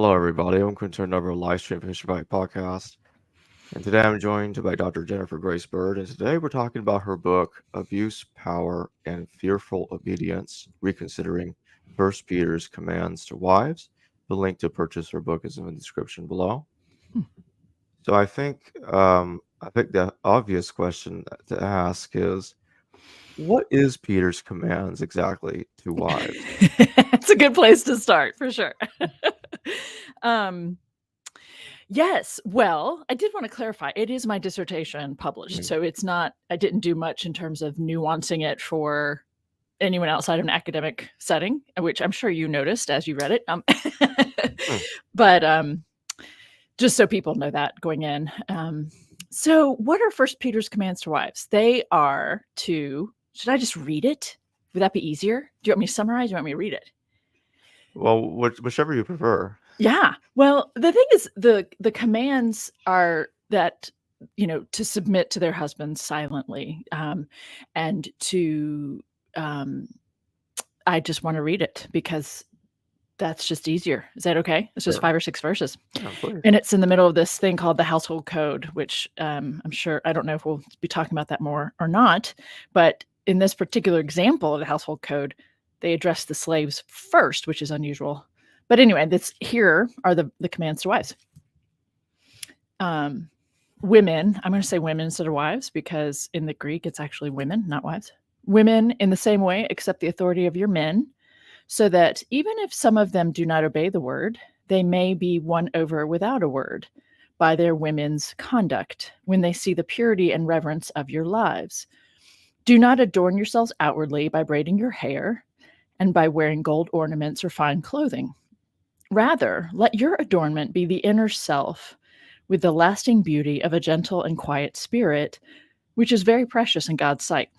Hello, everybody. I'm going to turn over a live stream from History Bite Podcast. And today I'm joined by Dr. Jennifer Grace Bird. And today we're talking about her book, Abuse, Power, and Fearful Obedience, Reconsidering First Peter's Commands to Wives. The link to purchase her book is in the description below. So I think the obvious question to ask is, what is Peter's commands exactly to wives? It's a good place to start, for sure. Yes. Well, I did want to clarify, it is my dissertation published. So it's not, I didn't do much in terms of nuancing it for anyone outside of an academic setting, which I'm sure you noticed as you read it. But just so people know that going in. So what are First Peter's commands to wives? They are to, should I just read it? Would that be easier? Do you want me to summarize? Do you want me to read it? Well, whichever you prefer. Yeah. Well, the thing is, the commands are that, to submit to their husbands silently, and to, I just want to read it because that's just easier. Is that okay? It's just Sure. 5 or 6 verses. Yeah, please. And it's in the middle of this thing called the household code, which I'm sure, I don't know if we'll be talking about that more or not, but in this particular example of the household code, they address the slaves first, which is unusual. But anyway, here are the commands to wives. Women, I'm going to say women instead of wives because in the Greek, it's actually women, not wives. Women, in the same way, accept the authority of your men, so that even if some of them do not obey the word, they may be won over without a word by their women's conduct when they see the purity and reverence of your lives. Do not adorn yourselves outwardly by braiding your hair and by wearing gold ornaments or fine clothing. Rather, let your adornment be the inner self with the lasting beauty of a gentle and quiet spirit, which is very precious in God's sight.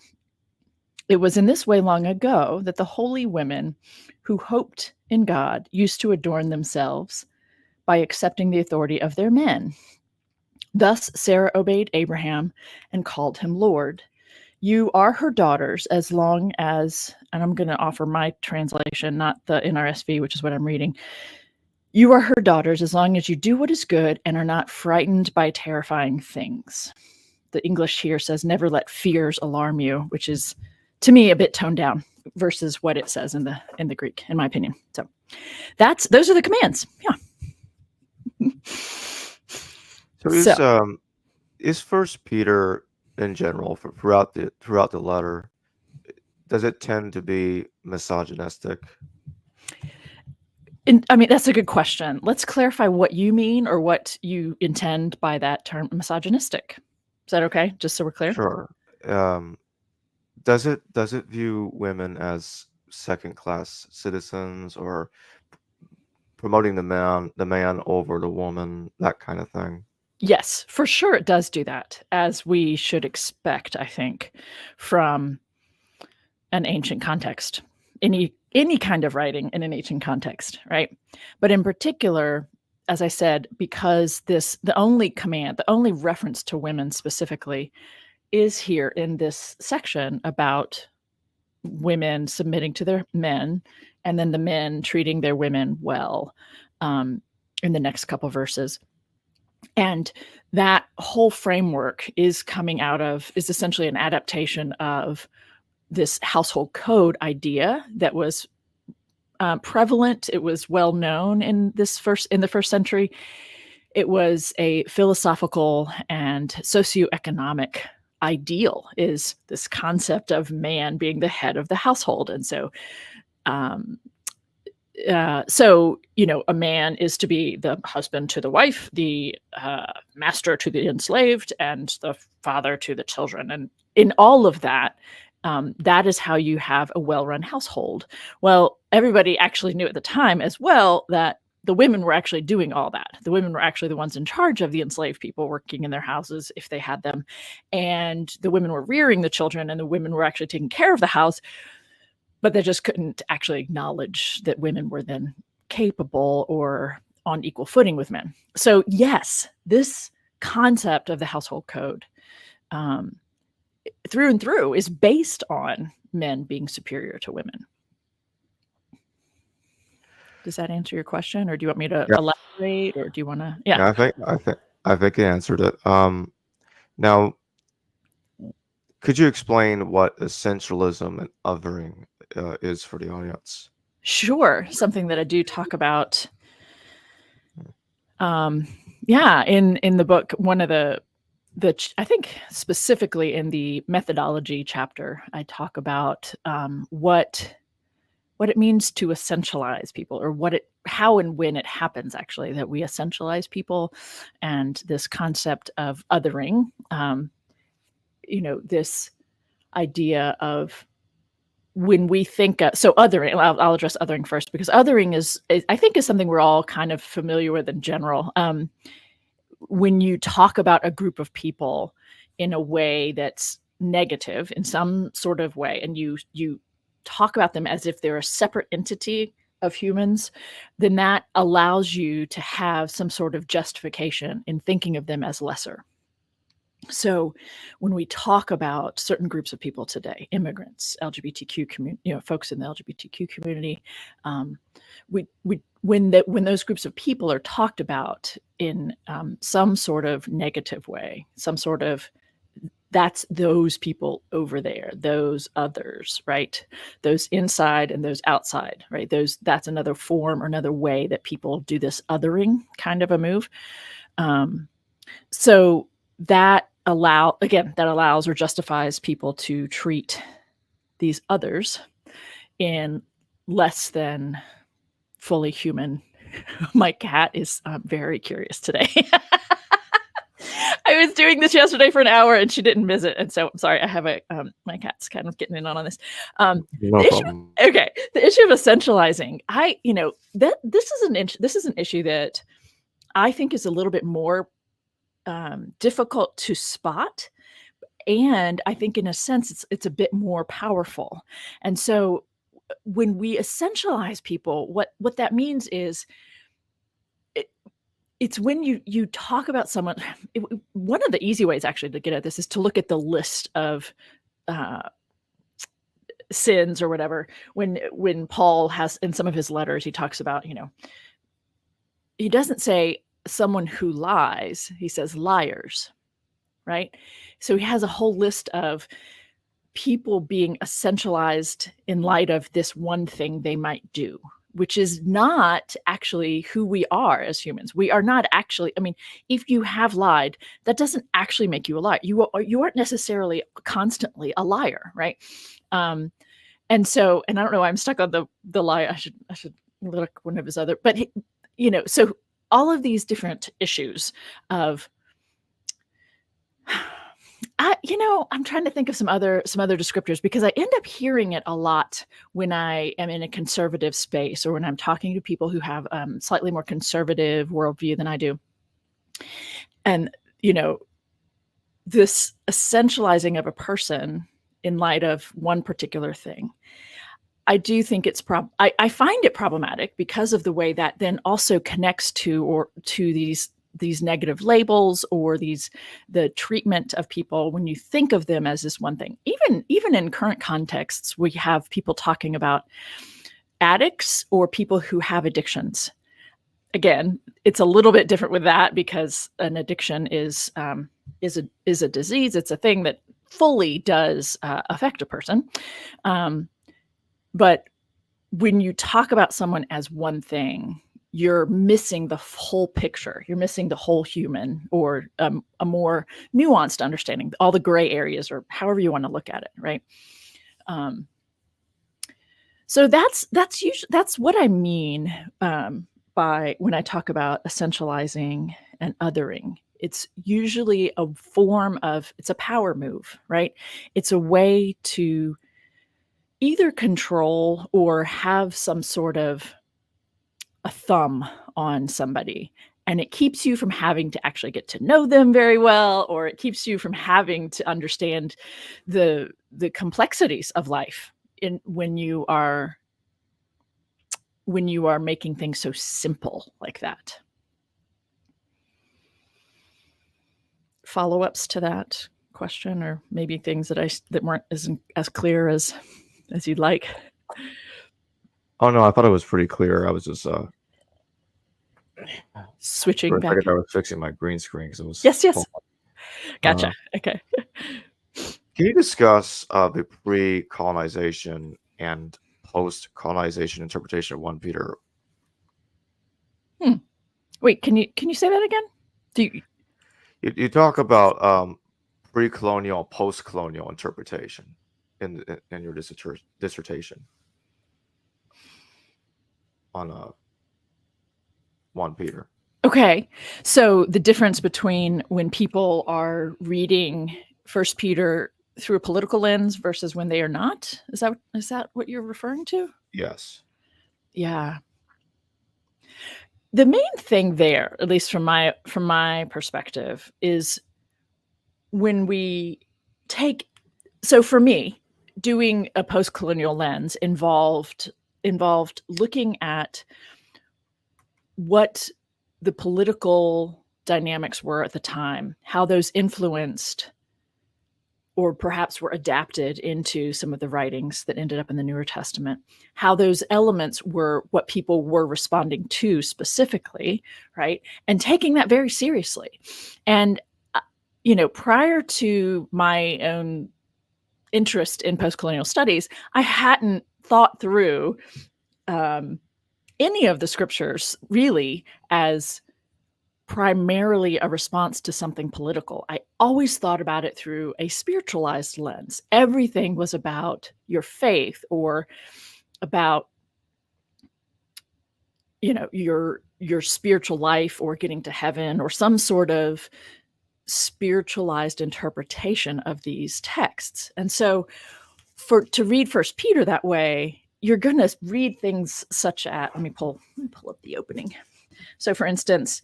It was in this way long ago that the holy women who hoped in God used to adorn themselves by accepting the authority of their men. Thus Sarah obeyed Abraham and called him Lord. You are her daughters as long as, and I'm going to offer my translation, not the NRSV, which is what I'm reading. You are her daughters as long as you do what is good and are not frightened by terrifying things. The English here says, never let fears alarm you, which is, to me, a bit toned down versus what it says in the Greek, in my opinion. So those are the commands. Yeah. So is First Peter in general throughout the letter, does it tend to be misogynistic? I mean, that's a good question. Let's clarify what you mean or what you intend by that term, misogynistic. Is that okay? Just so we're clear. Sure. Does it view women as second-class citizens or promoting the man over the woman, that kind of thing? Yes, for sure it does do that, as we should expect, I think, from an ancient context. Any kind of writing in an ancient context, right? But in particular, as I said, because the only reference to women specifically is here in this section about women submitting to their men and then the men treating their women well, in the next couple verses. And that whole framework is essentially an adaptation of this household code idea that was prevalent. It was well known in the first century. It was a philosophical and socioeconomic ideal, is this concept of man being the head of the household. And so a man is to be the husband to the wife, the master to the enslaved, and the father to the children. And in all of that, that is how you have a well-run household. Well, everybody actually knew at the time as well that the women were actually doing all that. The women were actually the ones in charge of the enslaved people working in their houses if they had them. And the women were rearing the children, and the women were actually taking care of the house. But they just couldn't actually acknowledge that women were then capable or on equal footing with men. So yes, this concept of the household code, through and through, is based on men being superior to women. Does that answer your question, or do you want me to Yeah. elaborate, or do you want to? Yeah. Yeah, I think it answered it. Now, could you explain what essentialism and othering is for the audience? Sure. Something that I do talk about. Yeah, in the book, one of the I think specifically in the methodology chapter, I talk about what it means to essentialize people, or how and when it happens, actually, that we essentialize people, and this concept of othering. This idea of when we think so othering. I'll address othering first, because othering is I think is something we're all kind of familiar with in general. When you talk about a group of people in a way that's negative in some sort of way, and you talk about them as if they're a separate entity of humans, then that allows you to have some sort of justification in thinking of them as lesser. So when we talk about certain groups of people today, immigrants, LGBTQ community, folks in the LGBTQ community, when those groups of people are talked about in some sort of negative way, some sort of, that's those people over there, those others, right? Those inside and those outside, right? That's another form or another way that people do this othering kind of a move. So that allows or justifies people to treat these others in less than fully human. My cat is very curious today. I was doing this yesterday for an hour and she didn't miss it, and so I'm sorry. I have my cat's kind of getting in on this. No problem. The issue of essentializing. This is an issue that I think is a little bit more difficult to spot, and I think in a sense it's a bit more powerful. And so when we essentialize people, what that means is it's when you talk about someone. One of the easy ways actually to get at this is to look at the list of sins or whatever. When Paul has in some of his letters, he talks about, he doesn't say someone who lies, he says liars, right? So he has a whole list of people being essentialized in light of this one thing they might do, which is not actually who we are as humans. We are not actually, if you have lied, that doesn't actually make you a liar. You aren't necessarily constantly a liar, right? And I don't know why I'm stuck on the lie. I should look one of his other, but so all of these different issues of, I'm trying to think of some other descriptors, because I end up hearing it a lot when I am in a conservative space, or when I'm talking to people who have slightly more conservative worldview than I do. And, this essentializing of a person in light of one particular thing, I do think I find it problematic because of the way that then also connects to these negative labels, or the treatment of people when you think of them as this one thing. Even in current contexts, we have people talking about addicts or people who have addictions. Again, it's a little bit different with that, because an addiction is a disease. It's a thing that fully does affect a person. But when you talk about someone as one thing, you're missing the whole picture. You're missing the whole human, or a more nuanced understanding, all the gray areas, or however you want to look at it, right? So that's what I mean by when I talk about essentializing and othering. It's usually a form of, it's a power move, right? It's a way to either control or have some sort of a thumb on somebody, and it keeps you from having to actually get to know them very well, or it keeps you from having to understand the complexities of life when you are making things so simple like that. Follow-ups to that question, or maybe things that weren't as clear as you'd like? Oh no, I thought it was pretty clear. I was just Switching for a back. second I was fixing my green screen because it was Yes. falling. Gotcha. Okay. Can you discuss the pre-colonization and post-colonization interpretation of 1 Peter? Wait, can you say that again? Do you, You talk about pre-colonial, post-colonial interpretation in your dissertation on 1 Peter. okay. So the difference between when people are reading First Peter through a political lens versus when they are not, is that what you're referring to? Yes. Yeah. The main thing there, at least from my perspective, is when we take, so for me, doing a post-colonial lens involved looking at what the political dynamics were at the time, how those influenced or perhaps were adapted into some of the writings that ended up in the Newer Testament, how those elements were what people were responding to specifically, right? And taking that very seriously. And, prior to my own interest in postcolonial studies, I hadn't thought through any of the scriptures really as primarily a response to something political. I always thought about it through a spiritualized lens. Everything was about your faith or about your spiritual life or getting to heaven or some sort of spiritualized interpretation of these texts. And so to read First Peter that way, you're going to read things such as, let me pull up the opening. So for instance,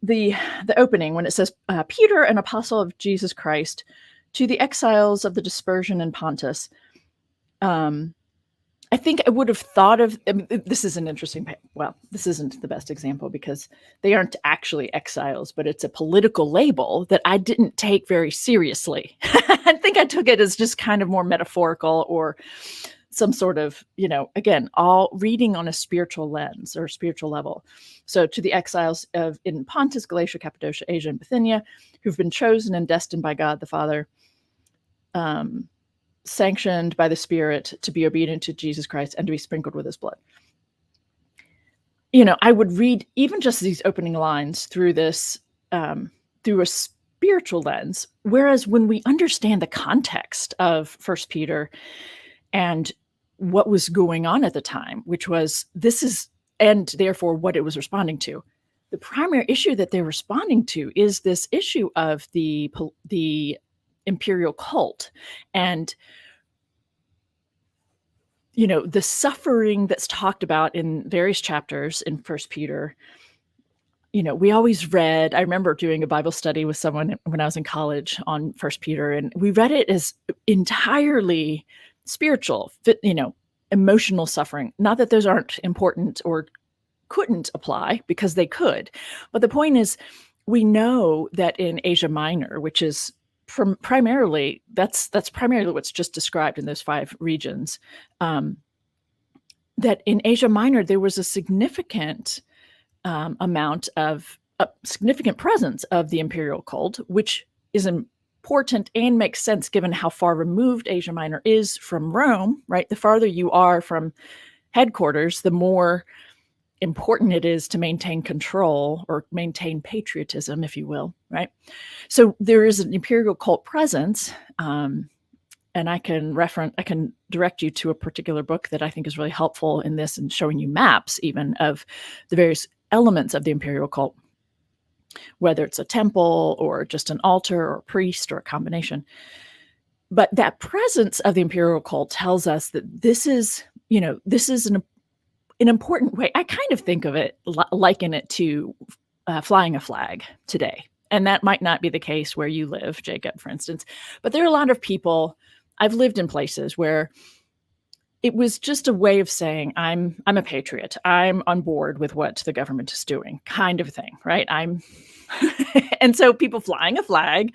the opening when it says, Peter, an apostle of Jesus Christ, to the exiles of the dispersion in Pontus. I think I would have thought of, this is an interesting, well, this isn't the best example because they aren't actually exiles, but it's a political label that I didn't take very seriously. I think I took it as just kind of more metaphorical or some sort of, again, all reading on a spiritual lens or spiritual level. So to the exiles in Pontus, Galatia, Cappadocia, Asia, and Bithynia, who've been chosen and destined by God the Father, sanctioned by the Spirit to be obedient to Jesus Christ and to be sprinkled with his blood. I would read even just these opening lines through this, through a spiritual lens. Whereas when we understand the context of First Peter and what was going on at the time, which was and therefore what it was responding to, the primary issue that they're responding to is this issue of the imperial cult and the suffering that's talked about in various chapters in First Peter. We always read, I remember doing a Bible study with someone when I was in college on First Peter, and we read it as entirely spiritual, emotional suffering. Not that those aren't important or couldn't apply, because they could. But the point is, we know that in Asia Minor, which is primarily, that's primarily what's just described in those 5 regions, that in Asia Minor, there was a significant amount of a significant presence of the imperial cult, which is important and makes sense given how far removed Asia Minor is from Rome, right? The farther you are from headquarters, the more important it is to maintain control or maintain patriotism, if you will, right? So there is an imperial cult presence, and I can direct you to a particular book that I think is really helpful in this and showing you maps even of the various elements of the imperial cult, whether it's a temple or just an altar or a priest or a combination. But that presence of the imperial cult tells us that this is an important way. I kind of think of it, liken it to flying a flag today. And that might not be the case where you live, Jacob, for instance. But there are a lot of people, I've lived in places where it was just a way of saying, I'm a patriot. I'm on board with what the government is doing, kind of thing, right? And so people flying a flag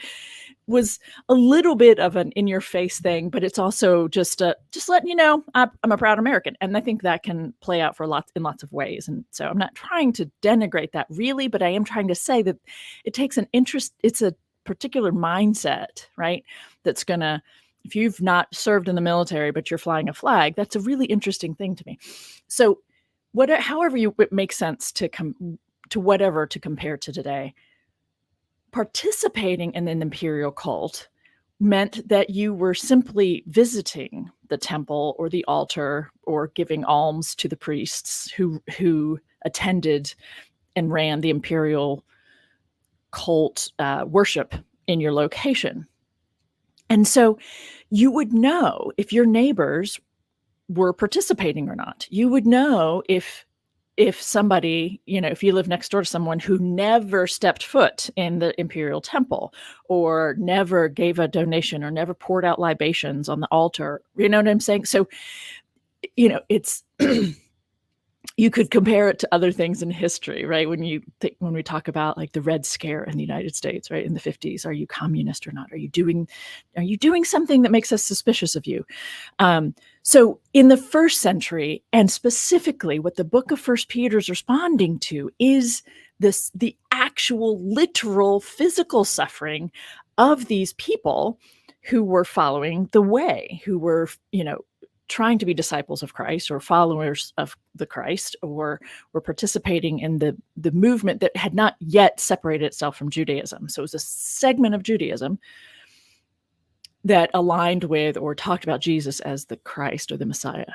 was a little bit of an in-your-face thing, but it's also just letting you know I'm a proud American, and I think that can play out in lots of ways. And so I'm not trying to denigrate that really, but I am trying to say that it takes an interest. It's a particular mindset, right? That's gonna, if you've not served in the military but you're flying a flag, that's a really interesting thing to me. So however it makes sense to whatever to compare to today, participating in an imperial cult meant that you were simply visiting the temple or the altar or giving alms to the priests who attended and ran the imperial cult worship in your location. And so you would know if your neighbors were participating or not. You would know if somebody, if you live next door to someone who never stepped foot in the imperial temple or never gave a donation or never poured out libations on the altar, you know what I'm saying? So, it's you could compare it to other things in history, right? When we talk about like the Red Scare in the United States, right, in the 50s, are you communist or not? Are you doing something that makes us suspicious of you? So in the first century, and specifically what the book of First Peter is responding to is the actual literal physical suffering of these people who were following the way, who were, trying to be disciples of Christ or followers of the Christ, or were participating in the movement that had not yet separated itself from Judaism. So it was a segment of Judaism that aligned with or talked about Jesus as the Christ or the Messiah.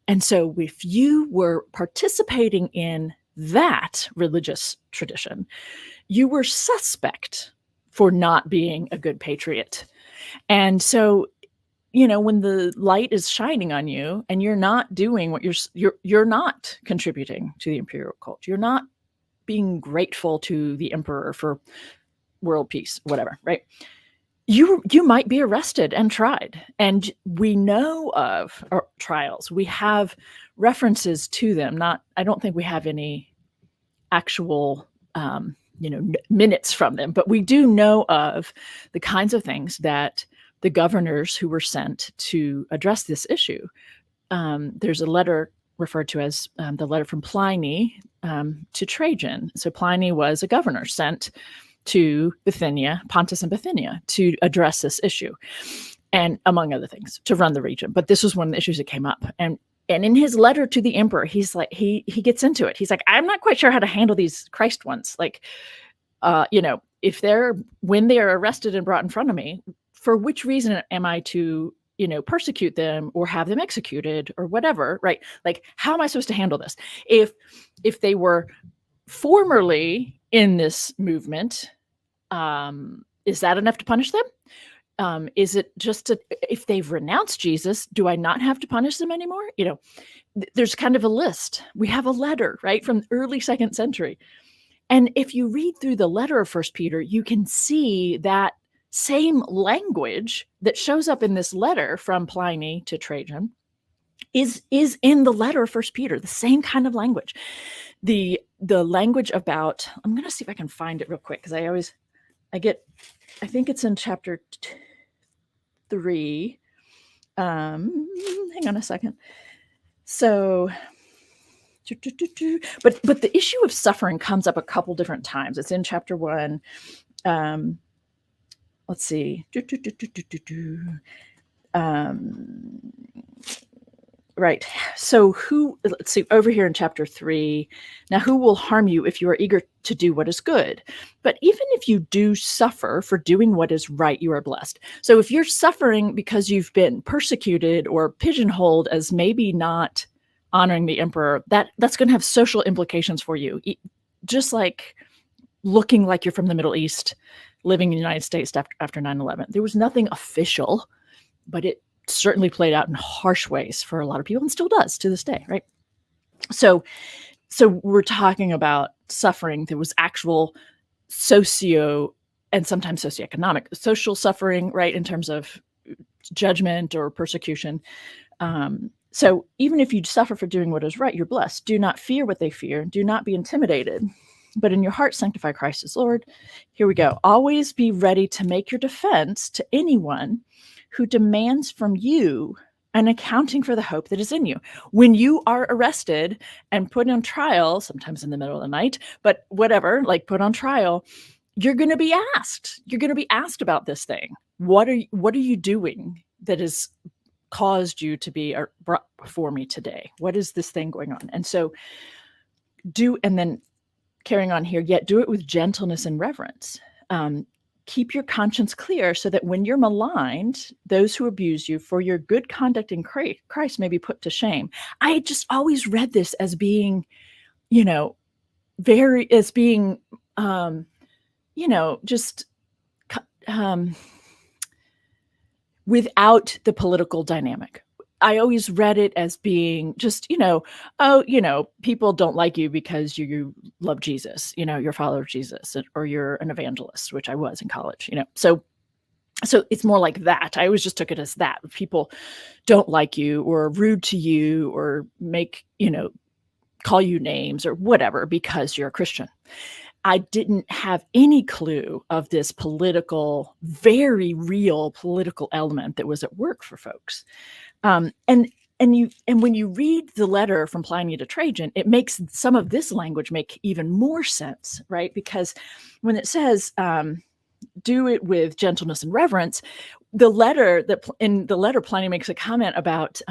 And so if you were participating in that religious tradition, you were suspect for not being a good patriot. And so, when the light is shining on you and you're not doing what you're not contributing to the imperial cult, you're not being grateful to the emperor for world peace, whatever, right? You might be arrested and tried. And we know of trials. We have references to them. I don't think we have any actual, minutes from them, but we do know of the kinds of things that the governors who were sent to address this issue. There's a letter referred to as the letter from Pliny to Trajan. So Pliny was a governor sent to Bithynia, Pontus and Bithynia, to address this issue, and among other things, to run the region. But this was one of the issues that came up. And in his letter to the emperor, he's like, he gets into it. He's like, I'm not quite sure how to handle these Christ ones. Like, when they are arrested and brought in front of me, for which reason am I to, persecute them or have them executed or whatever, right? Like, how am I supposed to handle this? If they were formerly in this movement, is that enough to punish them? Is it just if they've renounced Jesus, do I not have to punish them anymore? There's kind of a list. We have a letter, right, from the early 2nd century. And if you read through the letter of First Peter, you can see that same language that shows up in this letter from Pliny to Trajan is in the letter of First Peter, the same kind of language. The language about, I'm going to see if I can find it real quick, because I think it's in chapter 3. Hang on a second. So, but the issue of suffering comes up a couple different times. It's in chapter 1. Let's see. Right. So let's see, over here in chapter 3, now who will harm you if you are eager to do what is good? But even if you do suffer for doing what is right, you are blessed. So if you're suffering because you've been persecuted or pigeonholed as maybe not honoring the emperor, that's going to have social implications for you. Just like looking like you're from the Middle East, living in the United States after 9/11. There was nothing official, but it certainly played out in harsh ways for a lot of people and still does to this day, right? So we're talking about suffering. There was actual socio and sometimes socioeconomic, social suffering, right, in terms of judgment or persecution. So even if you suffer for doing what is right, you're blessed. Do not fear what they fear. Do not be intimidated. but in your heart sanctify Christ as Lord. Here we go. Always be ready to make your defense to anyone who demands from you an accounting for the hope that is in you. When you are arrested and put on trial, sometimes in the middle of the night, but whatever, like put on trial, you're going to be asked. You're going to be asked about this thing. What are you doing that has caused you to be brought before me today? What is this thing going on? And so and then carrying on here, yet do it with gentleness and reverence. Keep your conscience clear so that when you're maligned, those who abuse you for your good conduct in Christ may be put to shame. I just always read this as being, just without the political dynamic. I always read it as being just, people don't like you because you love Jesus, you're a follower of Jesus, or you're an evangelist, which I was in college, So it's more like that. I always just took it as that. People don't like you or are rude to you or make, call you names or whatever because you're a Christian. I didn't have any clue of this political, very real political element that was at work for folks. And when you read the letter from Pliny to Trajan, it makes some of this language make even more sense, right? Because when it says, do it with gentleness and reverence, in the letter, Pliny makes a comment about,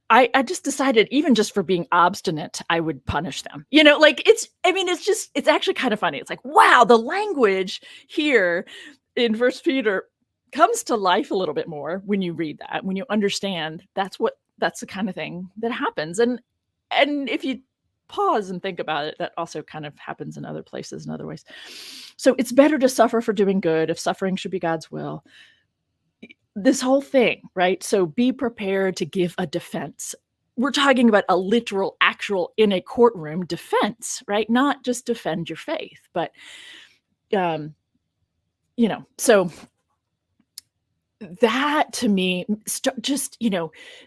I just decided, even just for being obstinate, I would punish them. It's actually kind of funny. It's like, wow, the language here in First Peter comes to life a little bit more when you read that, when you understand that's the kind of thing that happens. And if you pause and think about it, that also kind of happens in other places in other ways. So it's better to suffer for doing good if suffering should be God's will. This whole thing, right? So be prepared to give a defense. We're talking about a literal, actual, in a courtroom defense, right? Not just defend your faith, but, so that to me,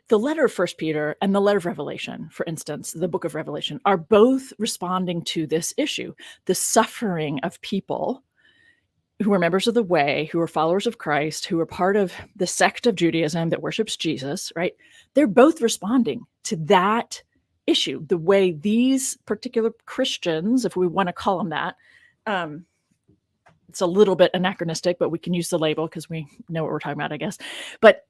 the letter of First Peter and the letter of Revelation, for instance, the book of Revelation, are both responding to this issue, the suffering of people who are members of the way, who are followers of Christ, who are part of the sect of Judaism that worships Jesus, right? They're both responding to that issue, the way these particular Christians, if we want to call them that, it's a little bit anachronistic, but we can use the label because we know what we're talking about, I guess. But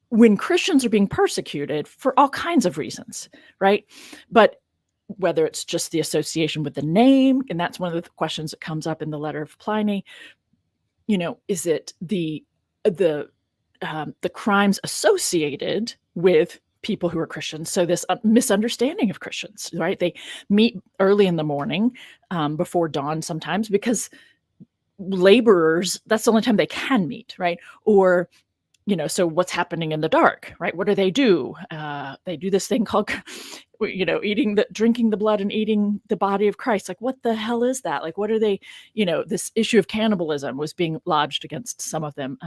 when Christians are being persecuted for all kinds of reasons, right? But whether it's just the association with the name, and that's one of the questions that comes up in the letter of Pliny, is it the crimes associated with people who are Christians? So this misunderstanding of Christians, right? They meet early in the morning, before dawn sometimes, because laborers, that's the only time they can meet, right? Or so what's happening in the dark, right? What do? They do this thing called, drinking the blood and eating the body of Christ. Like, what the hell is that? Like, what are they, this issue of cannibalism was being lodged against some of them.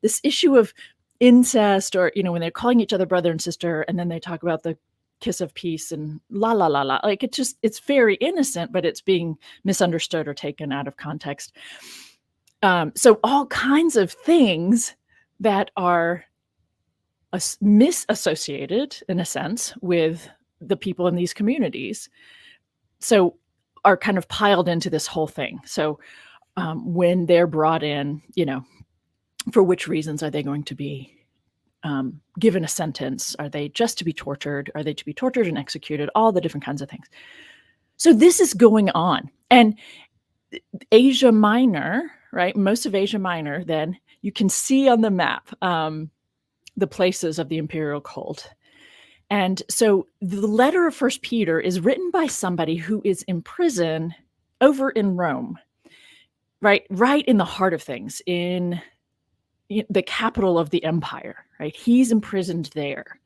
This issue of incest, or, when they're calling each other brother and sister, and then they talk about the kiss of peace and la, la, la, la. Like, it's very innocent, but it's being misunderstood or taken out of context. So all kinds of things that are misassociated, in a sense, with the people in these communities, so are kind of piled into this whole thing. So when they're brought in, for which reasons are they going to be given a sentence? Are they just to be tortured? Are they to be tortured and executed? All the different kinds of things. So this is going on. And Asia Minor, right? Most of Asia Minor, then you can see on the map the places of the imperial cult. And so the letter of First Peter is written by somebody who is in prison over in Rome, right in the heart of things, in the capital of the empire, right? He's imprisoned there.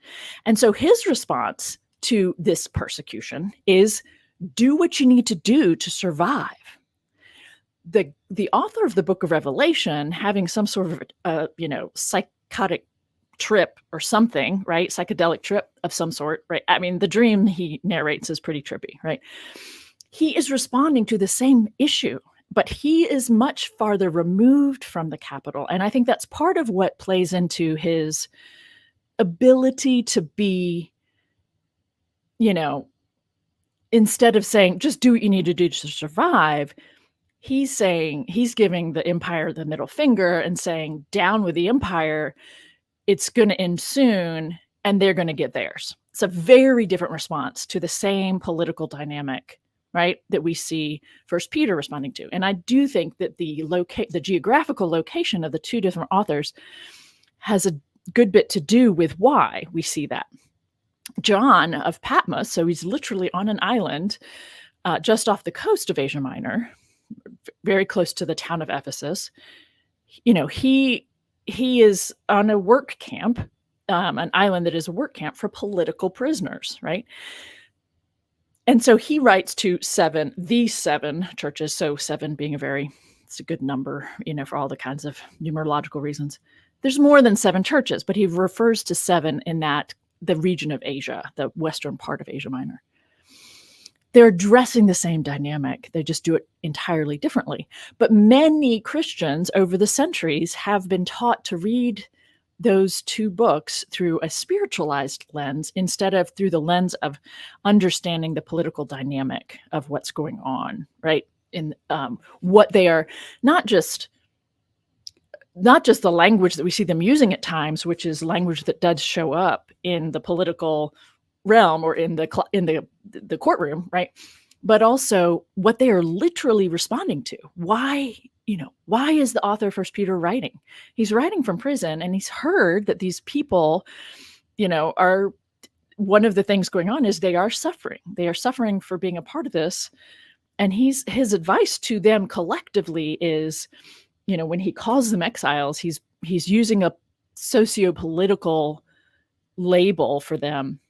And so his response to this persecution is, do what you need to do to survive. The author of the book of Revelation, having some sort of psychotic trip or something, right? Psychedelic trip of some sort, right? I mean, the dream he narrates is pretty trippy, right? He is responding to the same issue, but he is much farther removed from the capital. And I think that's part of what plays into his ability to be, instead of saying, just do what you need to do to survive, he's giving the empire the middle finger and saying, down with the empire, it's going to end soon, and they're going to get theirs. It's a very different response to the same political dynamic, right, that we see First Peter responding to. And I do think that the geographical location of the two different authors has a good bit to do with why we see that. John of Patmos, so he's literally on an island just off the coast of Asia Minor, very close to the town of Ephesus. He is on a work camp, an island that is a work camp for political prisoners, right? And so he writes to these seven churches. So 7 being it's a good number, for all the kinds of numerological reasons. There's more than 7 churches, but he refers to 7 in the region of Asia, the western part of Asia Minor. They're addressing the same dynamic. They just do it entirely differently. But many Christians over the centuries have been taught to read those 2 books through a spiritualized lens instead of through the lens of understanding the political dynamic of what's going on, right? In what they are, not just the language that we see them using at times, which is language that does show up in the political realm or in the courtroom, right? But also what they are literally responding to. Why is the author of First Peter writing? He's writing from prison, and he's heard that these people, are, one of the things going on is they are suffering. They are suffering for being a part of this. And his advice to them collectively is, when he calls them exiles, he's using a socio-political label for them.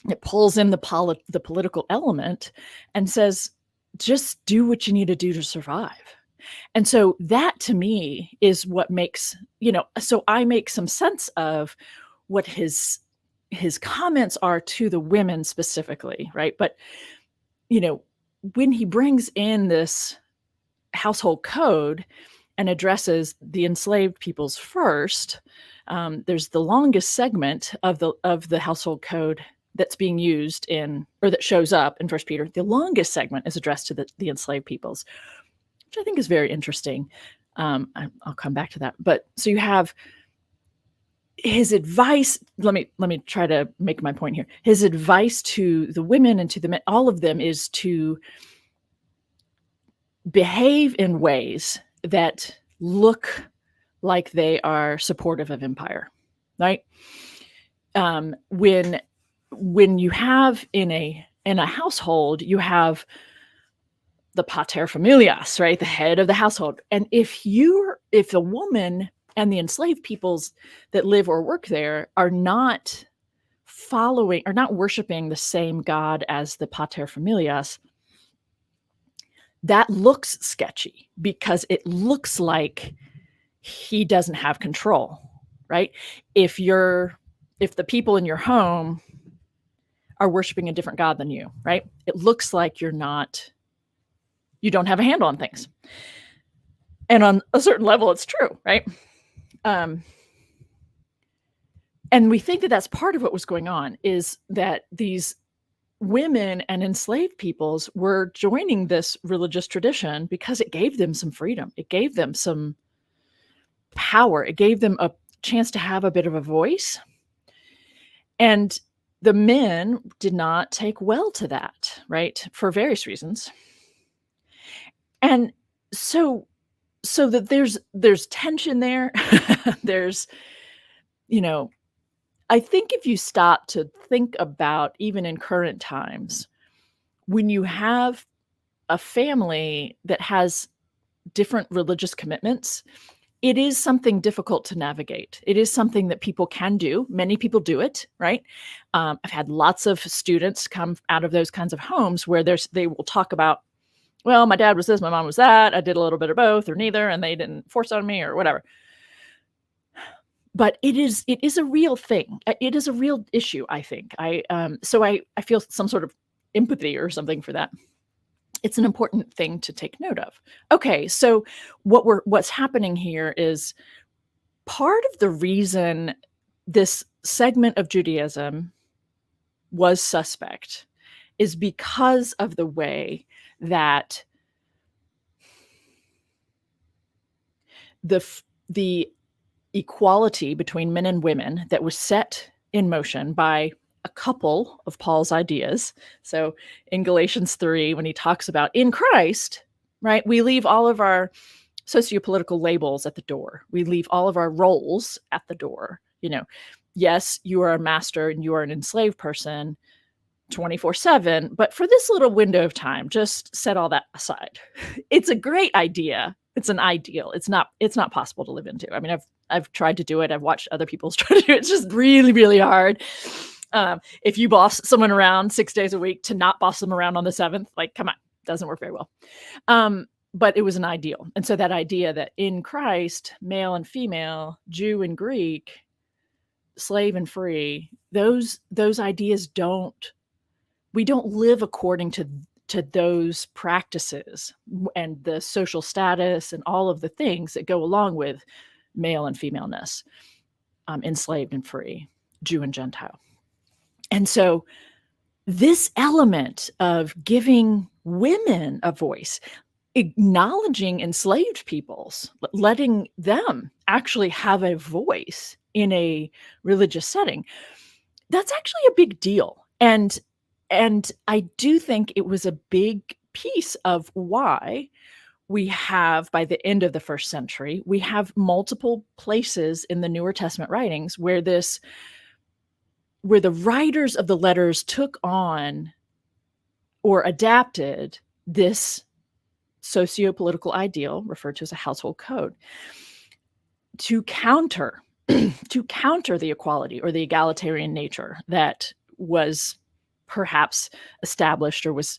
It pulls in the political element and says, just do what you need to do to survive. And so that to me is what makes, so I make some sense of what his comments are to the women specifically, right? But, when he brings in this household code and addresses the enslaved peoples first, there's the longest segment of the household code that's being used that shows up in First Peter. The longest segment is addressed to the enslaved peoples, which I think is very interesting. I'll come back to that. But so you have his advice. Let me try to make my point here. His advice to the women and to the men, all of them, is to behave in ways that look like they are supportive of empire, right? When you have in a household, you have the pater familias, right? The head of the household. And if the woman and the enslaved peoples that live or work there are not worshiping the same God as the pater familias, that looks sketchy because it looks like he doesn't have control, right? If the people in your home are worshiping a different God than you, right? It looks like you don't have a handle on things. And on a certain level, it's true, right? And we think that that's part of what was going on, is that these women and enslaved peoples were joining this religious tradition because it gave them some freedom. It gave them some power. It gave them a chance to have a bit of a voice. And the men did not take well to that, right? For various reasons. And so that there's tension there. There's, I think if you stop to think about, even in current times, when you have a family that has different religious commitments, it is something difficult to navigate. It is something that people can do. Many people do it, right? I've had lots of students come out of those kinds of homes where they will talk about, well, my dad was this, my mom was that. I did a little bit of both or neither, and they didn't force on me or whatever. but it is a real thing. It is a real issue, I think. So I feel some sort of empathy or something for that. It's an important thing to take note of. Okay, so what's happening here is part of the reason this segment of Judaism was suspect is because of the way that the equality between men and women that was set in motion by a couple of Paul's ideas. So in Galatians 3, when he talks about in Christ, right, we leave all of our socio-political labels at the door. We leave all of our roles at the door. Yes, you are a master and you are an enslaved person 24/7, but for this little window of time, just set all that aside. It's a great idea. It's an ideal. It's not possible to live into. I mean, I've tried to do it. I've watched other people try to do it. It's just really, really hard. If you boss someone around 6 days a week, to not boss them around on the 7th, like, come on, doesn't work very well. But it was an ideal. And so that idea that in Christ, male and female, Jew and Greek, slave and free, those ideas we don't live according to those practices and the social status and all of the things that go along with male and femaleness, enslaved and free, Jew and Gentile. And so this element of giving women a voice, acknowledging enslaved peoples, letting them actually have a voice in a religious setting, that's actually a big deal. And I do think it was a big piece of why we have, by the end of the first century, we have multiple places in the Newer Testament writings where the writers of the letters took on or adapted this socio-political ideal, referred to as a household code, to counter the equality or the egalitarian nature that was perhaps established or was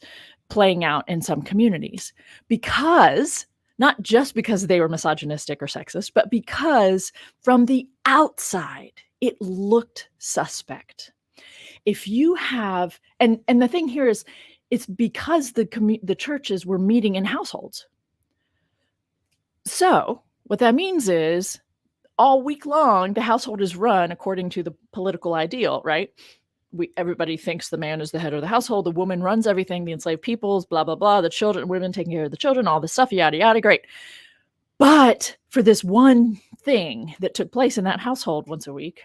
playing out in some communities, because not just because they were misogynistic or sexist, but because from the outside it looked suspect. If you have, and the thing here is, it's because the churches were meeting in households. So what that means is all week long the household is run according to the political ideal, right? Everybody thinks the man is the head of the household, the woman runs everything, the enslaved peoples, blah, blah, blah, the children, women taking care of the children, all this stuff, yada, yada, great. But for this one thing that took place in that household once a week,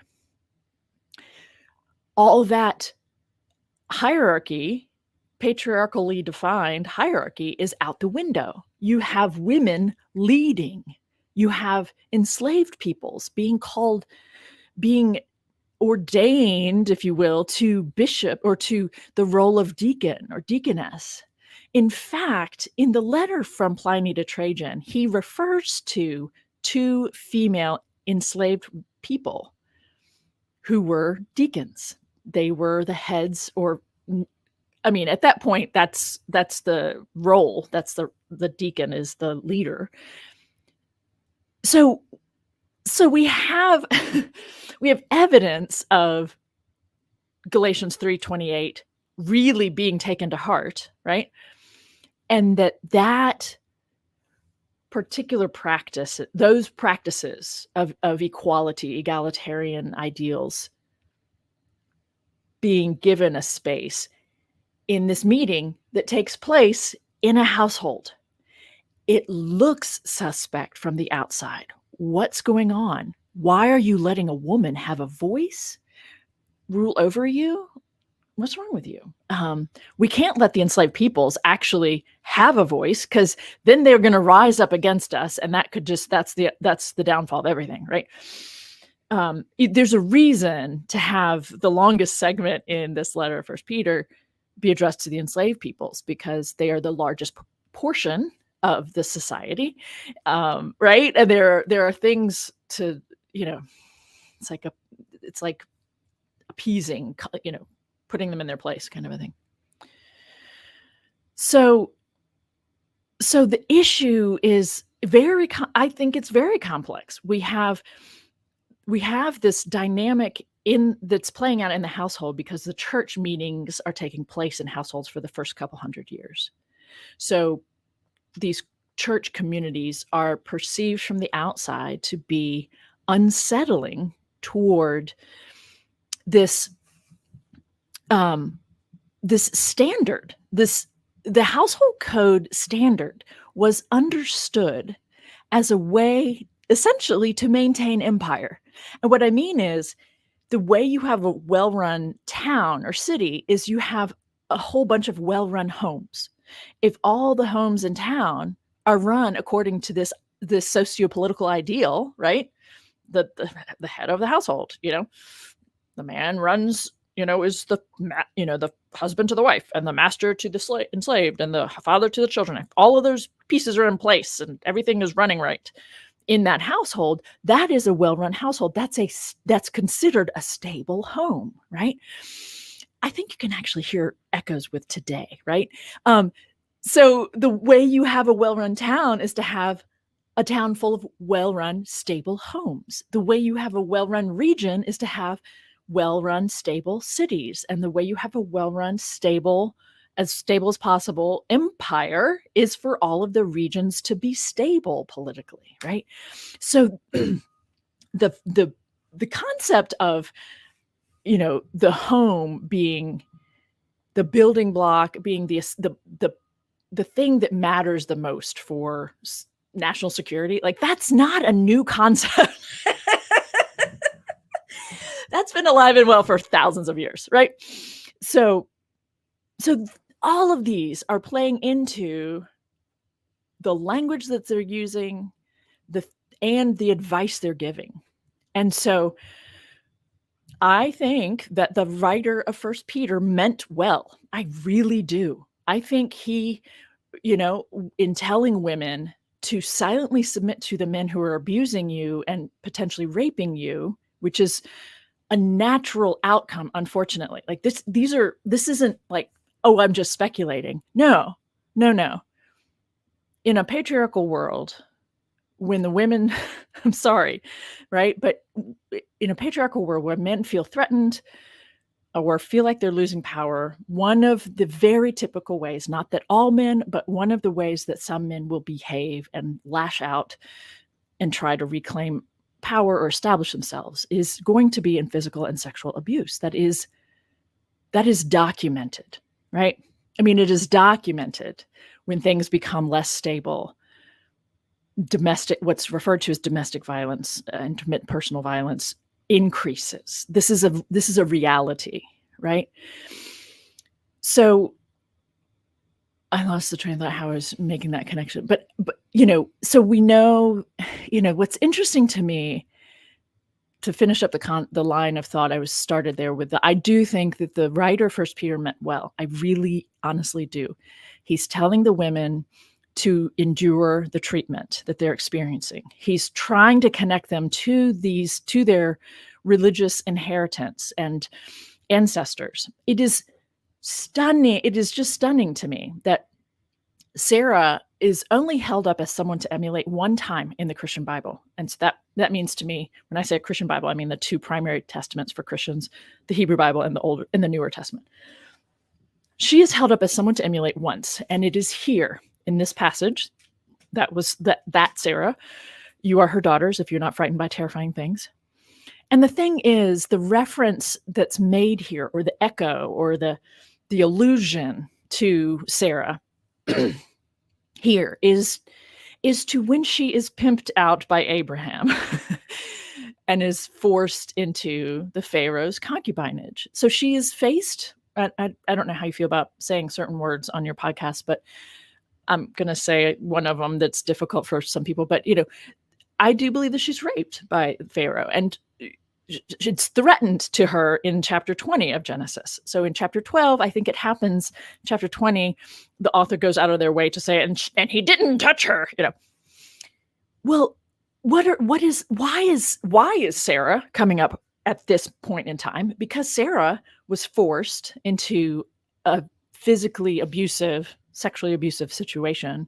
all that hierarchy, patriarchally defined hierarchy, is out the window. You have women leading. You have enslaved peoples being ordained, if you will, to bishop or to the role of deacon or deaconess. In fact, in the letter from Pliny to Trajan, he refers to 2 female enslaved people who were deacons. They were the heads, or I mean, at that point, that's the role. That's the deacon is the leader. So we have we have evidence of Galatians 3:28 really being taken to heart, right? And that particular practice, those practices of equality, egalitarian ideals, being given a space in this meeting that takes place in a household. It looks suspect from the outside. What's going on? Why are you letting a woman have a voice, rule over you? What's wrong with you? We can't let the enslaved peoples actually have a voice, because then they're going to rise up against us, and that could that's the downfall of everything, right? There's a reason to have the longest segment in this letter of 1 Peter be addressed to the enslaved peoples, because they are the largest portion of the society, right? And there are things to, it's like appeasing, putting them in their place, kind of a thing. So the issue is I think it's very complex. We have we have this dynamic that's playing out in the household because the church meetings are taking place in households for the first couple hundred years. So these church communities are perceived from the outside to be unsettling toward this this standard. The household code standard was understood as a way essentially to maintain empire. And what I mean is, the way you have a well-run town or city is you have a whole bunch of well-run homes. If all the homes in town are run according to this socio-political ideal, right? The head of the household, the man runs, is the husband to the wife, and the master to the enslaved, and the father to the children. If all of those pieces are in place and everything is running right in that household, that is a well-run household. That's considered a stable home, right? I think you can actually hear echoes with today, right? So the way you have a well-run town is to have a town full of well-run, stable homes. The way you have a well-run region is to have well-run, stable cities. And the way you have a well-run, stable as possible empire is for all of the regions to be stable politically, right? So the concept of, the home being the building block, being the thing that matters the most for national security, like, that's not a new concept. That's been alive and well for thousands of years, right? So all of these are playing into the language that they're using, and the advice they're giving. And so I think that the writer of First Peter meant well. I really do. I think he, in telling women to silently submit to the men who are abusing you and potentially raping you, which is a natural outcome, unfortunately. Like, this isn't like, oh, I'm just speculating. No. In a patriarchal world, when the women, I'm sorry, right? But in a patriarchal world where men feel threatened or feel like they're losing power, one of the very typical ways, not that all men, but one of the ways that some men will behave and lash out and try to reclaim power or establish themselves is going to be in physical and sexual abuse. That is documented, right? I mean, it is documented when things become less stable. What's referred to as domestic violence, intermittent personal violence, increases. This is a reality, right? So I lost the train of thought how I was making that connection, but so we know, what's interesting to me, to finish up the line of thought I was started there with, I do think that the writer First Peter meant well. I really honestly do. He's telling the women to endure the treatment that they're experiencing. He's trying to connect them to their religious inheritance and ancestors. It is stunning. It is just stunning to me that Sarah is only held up as someone to emulate one time in the Christian Bible. And so that means to me, when I say a Christian Bible, I mean the two primary testaments for Christians, the Hebrew Bible and the Newer Testament. She is held up as someone to emulate once, and it is here in this passage. That was that Sarah, you are her daughters if you're not frightened by terrifying things. And the thing is, the reference that's made here, or the echo, or the allusion to Sarah here is to when she is pimped out by Abraham and is forced into the Pharaoh's concubinage. So she is faced, I don't know how you feel about saying certain words on your podcast, but I'm going to say one of them that's difficult for some people. But, I do believe that she's raped by Pharaoh, and it's threatened to her in chapter 20 of Genesis. So in chapter 12, I think it happens. Chapter 20, the author goes out of their way to say, and he didn't touch her. Well, why is Sarah coming up at this point in time? Because Sarah was forced into a physically abusive, sexually abusive situation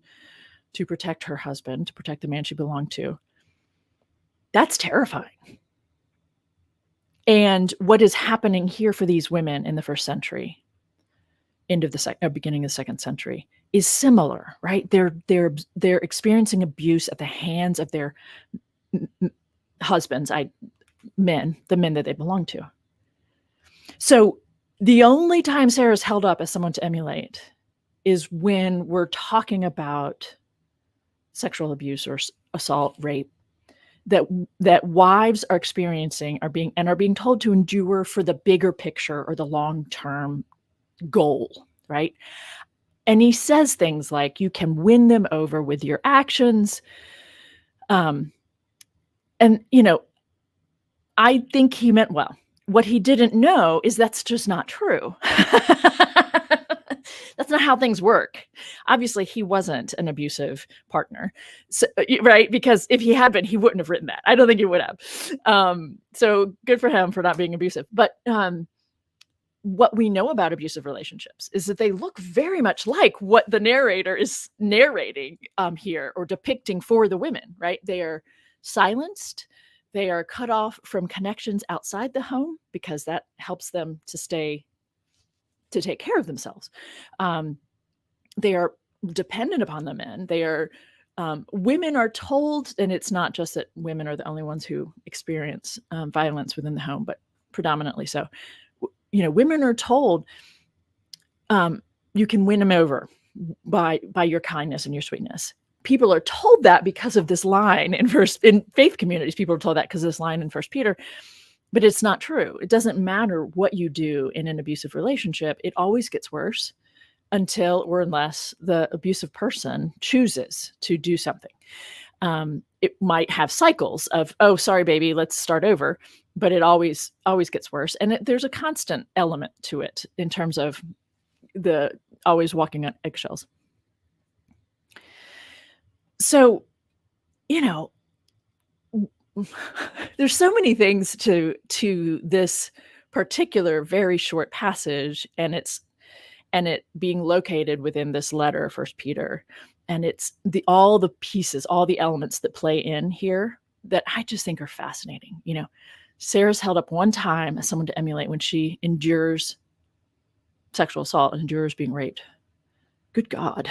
to protect her husband, to protect the man she belonged to. That's terrifying. And what is happening here for these women in the first century, end of the beginning of the second century, is similar, right? They're experiencing abuse at the hands of their husbands, the men that they belong to. So the only time Sarah's held up as someone to emulate is when we're talking about sexual abuse or assault, rape, that wives are experiencing, are being told to endure for the bigger picture or the long-term goal, right? And he says things like, you can win them over with your actions. And, I think he meant well. What he didn't know is that's just not true. That's not how things work. Obviously, he wasn't an abusive partner, so, right? Because if he had been, he wouldn't have written that. I don't think he would have. So good for him for not being abusive. But what we know about abusive relationships is that they look very much like what the narrator is narrating here or depicting for the women, right? They are silenced. They are cut off from connections outside the home because that helps them to take care of themselves. They are dependent upon the men. They are women are told, and it's not just that women are the only ones who experience violence within the home, but predominantly so. Women are told you can win them over by your kindness and your sweetness. People are told that because of this line in faith communities. People are told that because of this line in 1 Peter, but it's not true. It doesn't matter what you do in an abusive relationship. It always gets worse until or unless the abusive person chooses to do something. It might have cycles of, oh, sorry, baby, let's start over. But it always gets worse. And there's a constant element to it in terms of the always walking on eggshells. So, there's so many things to this particular very short passage, and it being located within this letter, 1 Peter, and it's all the pieces, all the elements that play in here that I just think are fascinating. Sarah's held up one time as someone to emulate when she endures sexual assault and endures being raped. Good God.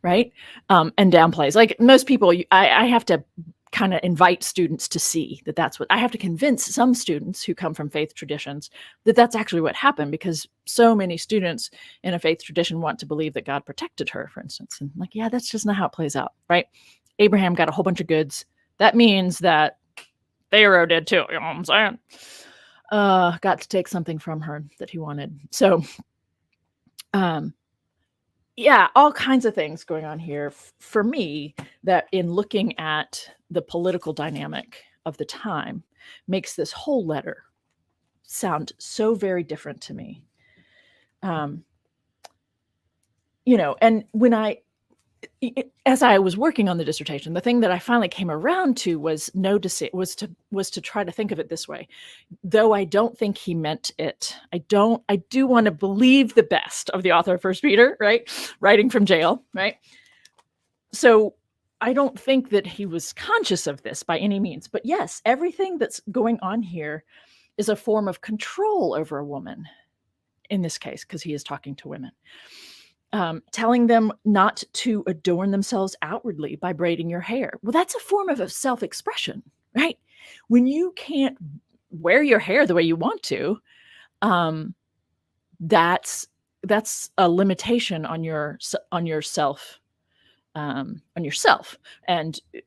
Right? And downplays. Like most people, I have to kind of invite students to see that that's what I have to convince some students who come from faith traditions that that's actually what happened, because so many students in a faith tradition want to believe that God protected her, for instance. And like, yeah, that's just not how it plays out, right? Abraham got a whole bunch of goods. That means that Pharaoh did too. You know what I'm saying? Got to take something from her that he wanted. So, yeah, all kinds of things going on here for me that, in looking at the political dynamic of the time, makes this whole letter sound so very different to me. And as I was working on the dissertation, the thing that I finally came around to was to try to think of it this way. Though I don't think he meant it, I do want to believe the best of the author of 1 Peter, right? Writing from jail, right? So I don't think that he was conscious of this by any means. But yes, everything that's going on here is a form of control over a woman, in this case, because he is talking to women. Telling them not to adorn themselves outwardly by braiding your hair. Well, that's a form of self-expression, right? When you can't wear your hair the way you want to, that's a limitation on yourself and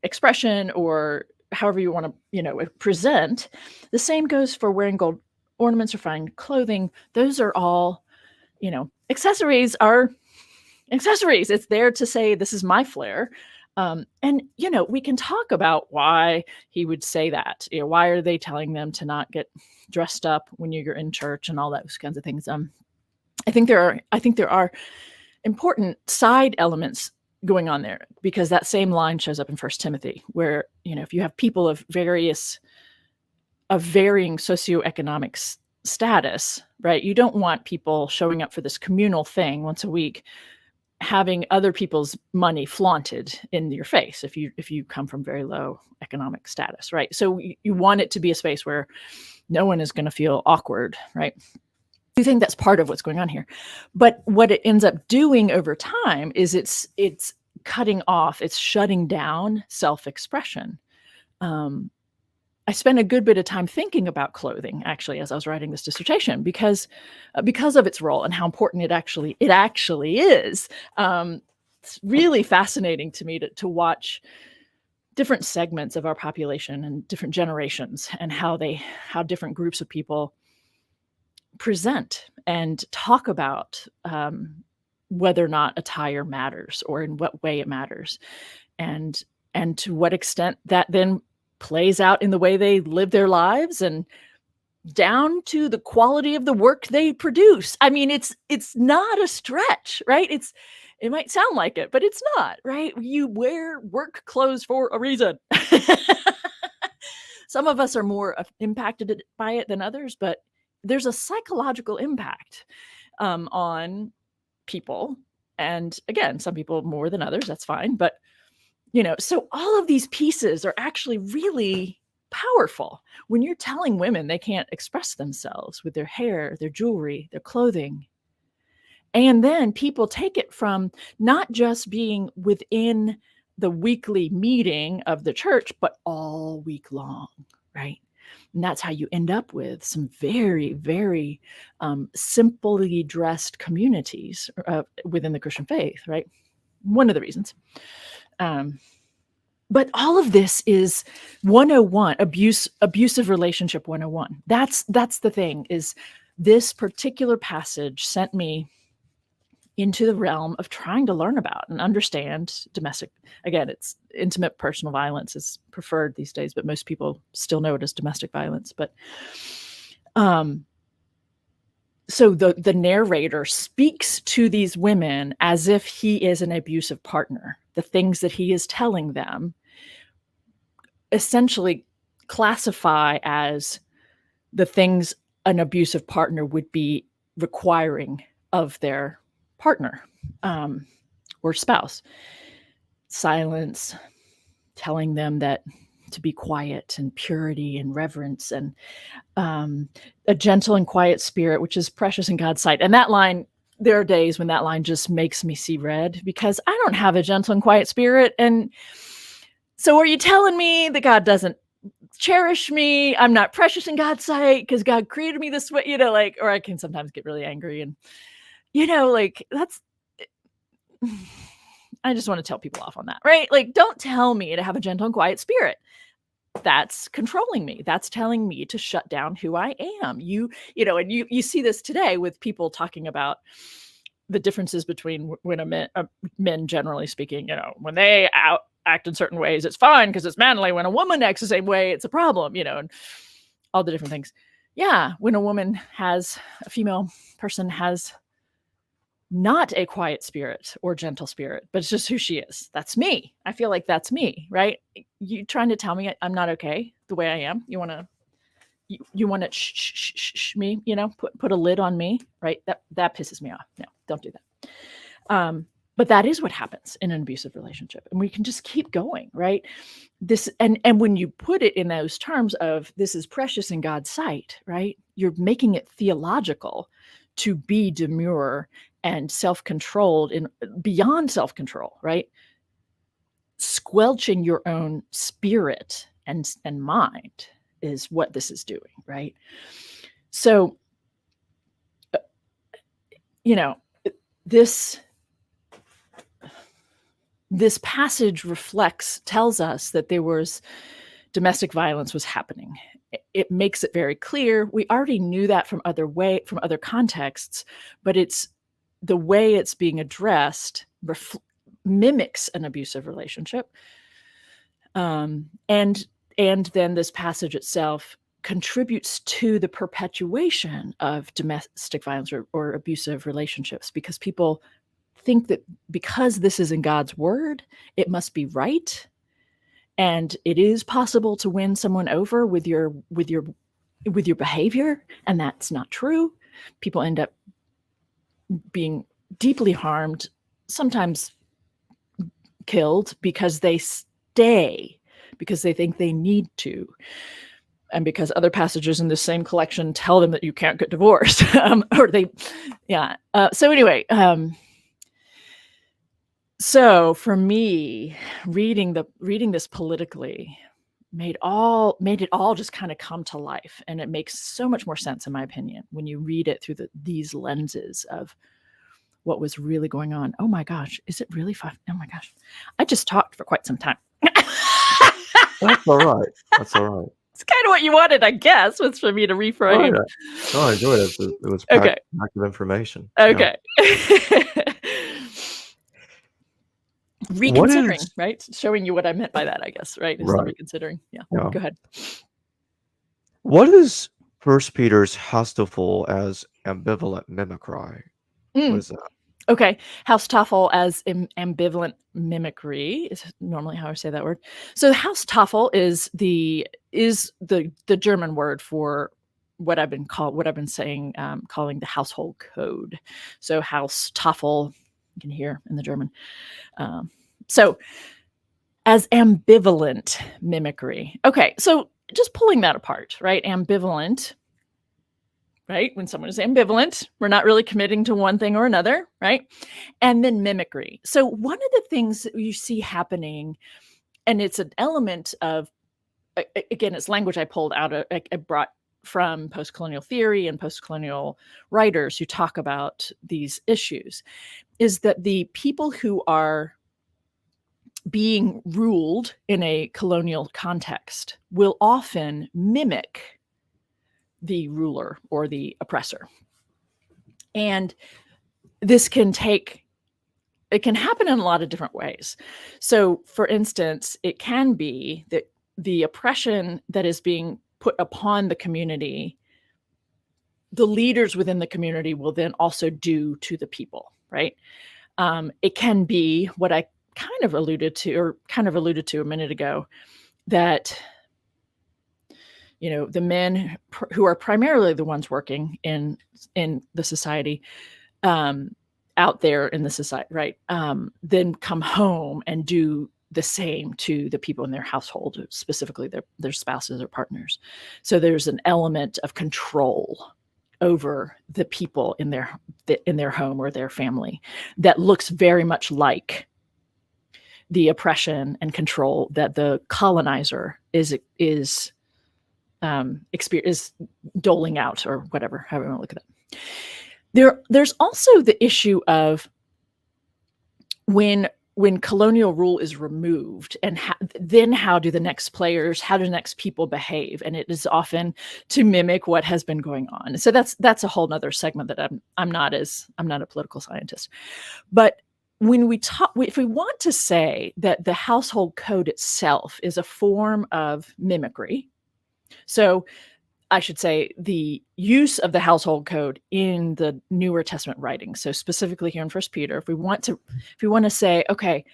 expression, or however you want to present. The same goes for wearing gold ornaments or fine clothing. Those are all, accessories are accessories. It's there to say, this is my flair. And we can talk about why he would say that. Why are they telling them to not get dressed up when you're in church and all those kinds of things? I think there are important side elements going on there, because that same line shows up in 1 Timothy, where if you have people of varying socioeconomic status, right? You don't want people showing up for this communal thing once a week, having other people's money flaunted in your face if you come from very low economic status, right? So you want it to be a space where No one is going to feel awkward, right? I think that's part of what's going on here. But what it ends up doing over time is it's cutting off, it's shutting down self-expression. I spent a good bit of time thinking about clothing, actually, as I was writing this dissertation, because of its role and how important it actually is. It's really fascinating to me to watch different segments of our population and different generations, and how different groups of people present and talk about whether or not attire matters, or in what way it matters, and to what extent that then plays out in the way they live their lives, and down to the quality of the work they produce. I mean, it's not a stretch, right? It might sound like it, but it's not, right? You wear work clothes for a reason. Some of us are more impacted by it than others, but there's a psychological impact on people. And again, some people more than others, that's fine. But, so all of these pieces are actually really powerful. When you're telling women they can't express themselves with their hair, their jewelry, their clothing, and then people take it from not just being within the weekly meeting of the church, but all week long, right? And that's how you end up with some very, very simply dressed communities within the Christian faith, right? One of the reasons. But all of this is 101, abusive relationship 101. That's the thing, is this particular passage sent me into the realm of trying to learn about and understand domestic. Again, it's intimate personal violence is preferred these days, but most people still know it as domestic violence. But so the narrator speaks to these women as if he is an abusive partner. The things that he is telling them essentially classify as the things an abusive partner would be requiring of their partner or spouse. Silence, telling them that to be quiet, and purity and reverence, and a gentle and quiet spirit, which is precious in God's sight. And that line, there are days when that line just makes me see red, because I don't have a gentle and quiet spirit. And so are you telling me that God doesn't cherish me? I'm not precious in God's sight because God created me this way, or I can sometimes get really angry, and that's, I just want to tell people off on that, right? Like, don't tell me to have a gentle and quiet spirit. That's controlling me. That's telling me to shut down who I am. And you see this today with people talking about the differences between when men, generally speaking, when they act in certain ways, it's fine because it's manly. When a woman acts the same way, it's a problem, and all the different things. Yeah. When a female person has not a quiet spirit or gentle spirit, but it's just who she is. That's me. I feel like that's me, right? You trying to tell me I'm not okay the way I am? You want to shh me, put a lid on me, right? That pisses me off. No, don't do that. But that is what happens in an abusive relationship, and we can just keep going, right? This and when you put it in those terms of this is precious in God's sight, right? You're making it theological to be demure and self-controlled and beyond self-control, right? Squelching your own spirit and mind is what this is doing, right? So, this passage tells us that there was domestic violence was happening. It makes it very clear. We already knew that from other contexts, but it's the way it's being addressed mimics an abusive relationship. And then this passage itself contributes to the perpetuation of domestic violence or abusive relationships, because people think that because this is in God's word, it must be right. And it is possible to win someone over with your behavior, and that's not true. People end up being deeply harmed, sometimes killed, because they stay, because they think they need to. And because other passages in this same collection tell them that you can't get divorced, so anyway, so for me, reading this politically made it all just kind of come to life, and it makes so much more sense, in my opinion, when you read it through these lenses of what was really going on. Oh my gosh, is it really 5? Oh my gosh, I just talked for quite some time. That's all right. That's all right. It's kind of what you wanted, I guess, was for me to reframe. Oh, I enjoyed it. It was packed of information. Okay. Yeah. Reconsidering, is, right? Showing you what I meant by that, I guess, right? Is the reconsidering. Yeah. Go ahead. What is 1 Peter's Haustafel as ambivalent mimicry? What is that? Okay. Haustafel as ambivalent mimicry is normally how I say that word. So Haustafel is the German word for what I've been saying, calling the household code. So Haustafel, you can hear in the German. So as ambivalent mimicry. Okay. So just pulling that apart, right? Ambivalent. Right? When someone is ambivalent, we're not really committing to one thing or another, right? And then mimicry. So one of the things that you see happening, and it's an element of, again, it's language I pulled out of, I brought from postcolonial theory and postcolonial writers who talk about these issues, is that the people who are being ruled in a colonial context will often mimic the ruler or the oppressor. And this can happen in a lot of different ways. So for instance, it can be that the oppression that is being put upon the community, the leaders within the community will then also do to the people, right? It can be what I kind of alluded to a minute ago, that the men who are primarily the ones working in the society, out there in the society, right, then come home and do the same to the people in their household, specifically their spouses or partners. So there's an element of control over the people in their home or their family that looks very much like the oppression and control that the colonizer is doling out, or whatever, however you want to look at it. There's also the issue of when colonial rule is removed, and then how do the next people behave? And it is often to mimic what has been going on. So that's a whole nother segment that I'm not a political scientist. But when if we want to say that the household code itself is a form of mimicry, so I should say the use of the household code in the Newer Testament writings. So specifically here in 1 Peter, if we want to say, okay,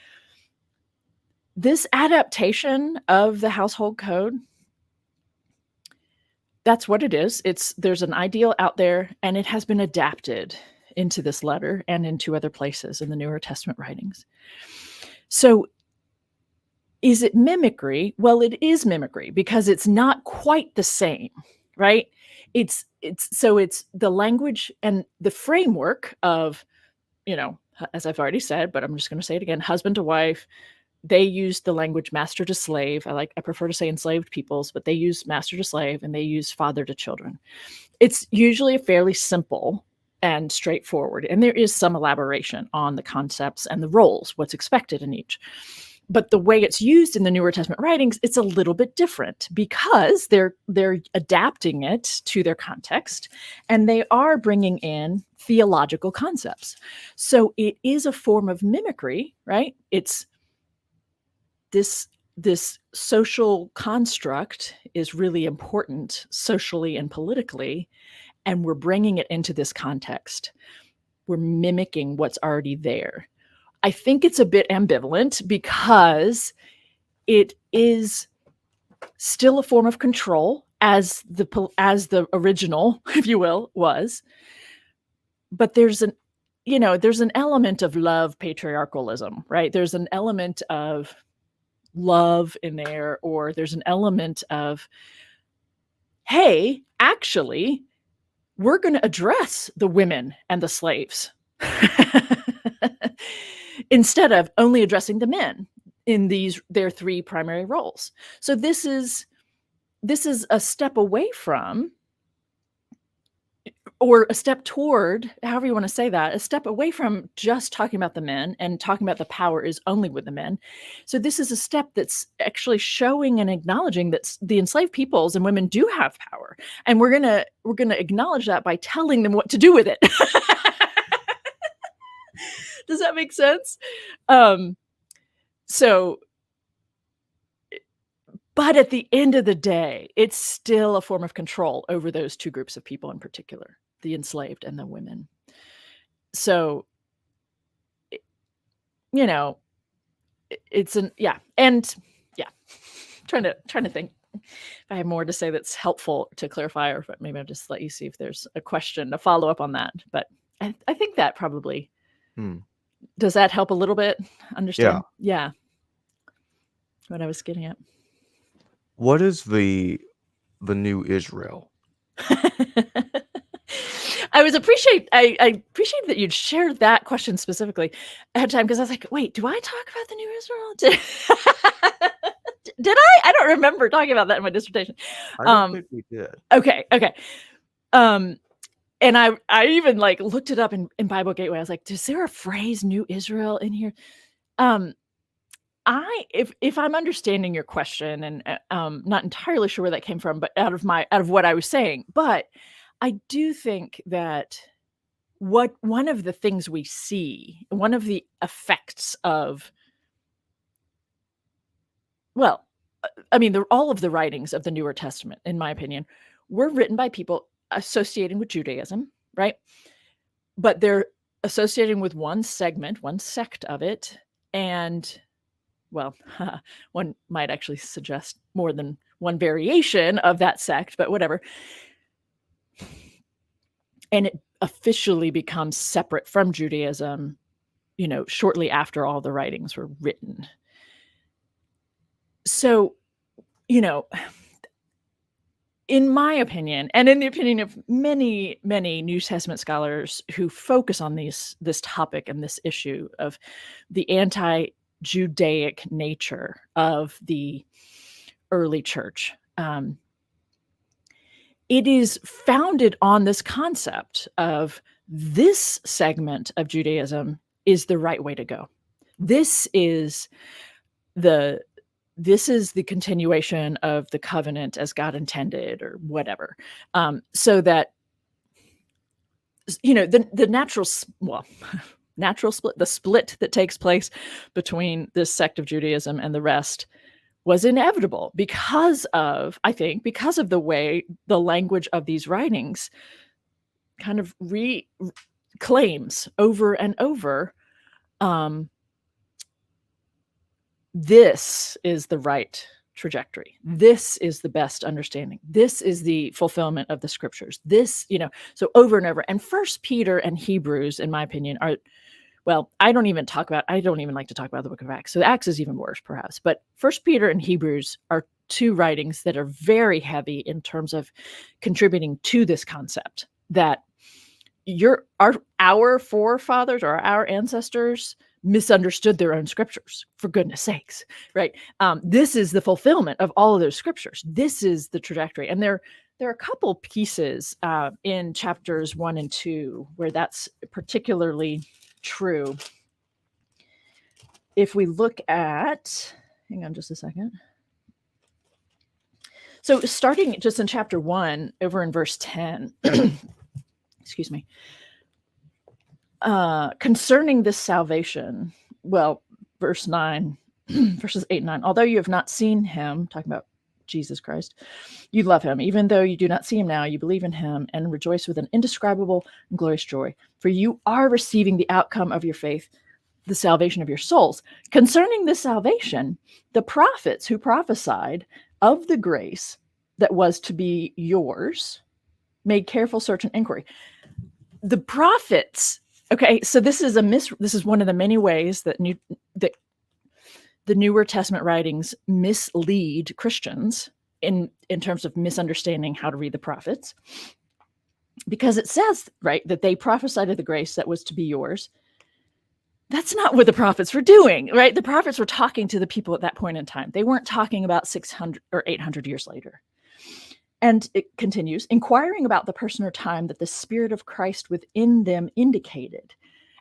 this adaptation of the household code, that's what it is. There's an ideal out there, and it has been adapted into this letter and into other places in the Newer Testament writings. So is it mimicry? Well, it is mimicry because it's not quite the same, right? It's the language and the framework of, as I've already said, but I'm just going to say it again, husband to wife. They use the language master to slave. I prefer to say enslaved peoples, but they use master to slave, and they use father to children. It's usually fairly simple and straightforward, and there is some elaboration on the concepts and the roles, what's expected in each. But the way it's used in the Newer Testament writings, it's a little bit different because they're adapting it to their context, and they are bringing in theological concepts. So it is a form of mimicry, right? It's this social construct is really important socially and politically, and we're bringing it into this context. We're mimicking what's already there. I think it's a bit ambivalent because it is still a form of control as the original, if you will, was. But there's an element of love patriarchalism, right? There's an element of love in there, or there's an element of hey, actually, we're going to address the women and the slaves instead of only addressing the men in their three primary roles. So this is a step away from, or a step toward, however you want to say that, a step away from just talking about the men and talking about the power is only with the men. So this is a step that's actually showing and acknowledging that the enslaved peoples and women do have power, and we're gonna acknowledge that by telling them what to do with it. Does that make sense? So, but at the end of the day, it's still a form of control over those two groups of people in particular, the enslaved and the women. So, you know, it's trying to think if I have more to say that's helpful to clarify, or maybe I'll just let you see if there's a question to follow up on that. But I think that probably, does that help a little bit understand? Yeah. What I was getting at. What is the new Israel? I appreciate that you'd shared that question specifically ahead of time, because I was like, wait, do I talk about the new Israel? Did I? I don't remember talking about that in my dissertation. I don't think we did. Okay. And I even like looked it up in Bible Gateway. I was like, is there a phrase "New Israel" in here? If I'm understanding your question, and not entirely sure where that came from, but out of what I was saying, but I do think that one of the things we see, one of the effects of, well, I mean, all of the writings of the Newer Testament, in my opinion, were written by people associating with Judaism, right? But they're associating with one segment, one sect of it, and, well, one might actually suggest more than one variation of that sect, but whatever. And it officially becomes separate from Judaism, shortly after all the writings were written. So, in my opinion, and in the opinion of many, many New Testament scholars who focus on this topic and this issue of the anti-Judaic nature of the early church, it is founded on this concept of this segment of Judaism is the right way to go. This is the continuation of the covenant as God intended, or whatever. So that, the natural split, the split that takes place between this sect of Judaism and the rest, was inevitable because of the way the language of these writings kind of reclaims over and over, this is the right trajectory. This is the best understanding. This is the fulfillment of the scriptures. This, so over and over. And First Peter and Hebrews, in my opinion, are, well, I don't even like to talk about the book of Acts. So Acts is even worse, perhaps. But First Peter and Hebrews are two writings that are very heavy in terms of contributing to this concept that our forefathers or our ancestors misunderstood their own scriptures, for goodness sakes, right? This is the fulfillment of all of those scriptures. This is the trajectory. And there are a couple pieces in chapters 1 and 2 where that's particularly true. If we look at, hang on just a second. So starting just in chapter 1, over in verse 10, excuse me, concerning this salvation, well, verse 9, verses 8 and 9, although you have not seen him, talking about Jesus Christ, you love him. Even though you do not see him now, you believe in him and rejoice with an indescribable and glorious joy. For you are receiving the outcome of your faith, the salvation of your souls. Concerning this salvation, the prophets who prophesied of the grace that was to be yours made careful search and inquiry. The prophets, okay, so this is one of the many ways that the Newer Testament writings mislead Christians in terms of misunderstanding how to read the prophets, because it says, right, that they prophesied of the grace that was to be yours. That's not what the prophets were doing, right? The prophets were talking to the people at that point in time. They weren't talking about 600 or 800 years later. And it continues, inquiring about the person or time that the Spirit of Christ within them indicated,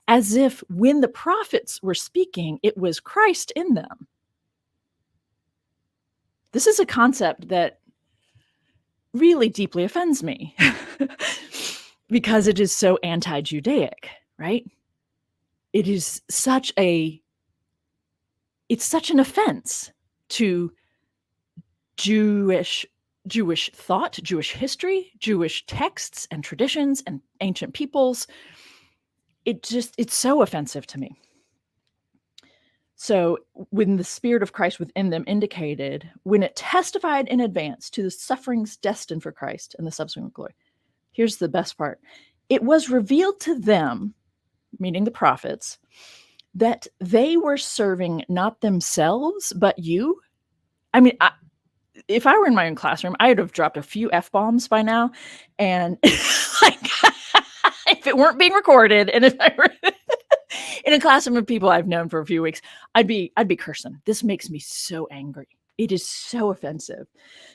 as if when the prophets were speaking, it was Christ in them. This is a concept that really deeply offends me because it is so anti-Judaic, right? It's such an offense to Jewish thought, Jewish history, Jewish texts and traditions and ancient peoples. It's so offensive to me. So when the Spirit of Christ within them indicated, when it testified in advance to the sufferings destined for Christ and the subsequent glory, here's the best part. It was revealed to them, meaning the prophets, that they were serving not themselves, but you. I mean, if I were in my own classroom, I would have dropped a few F-bombs by now. And like, if it weren't being recorded, and if I were in a classroom of people I've known for a few weeks, I'd be cursing. This makes me so angry. It is so offensive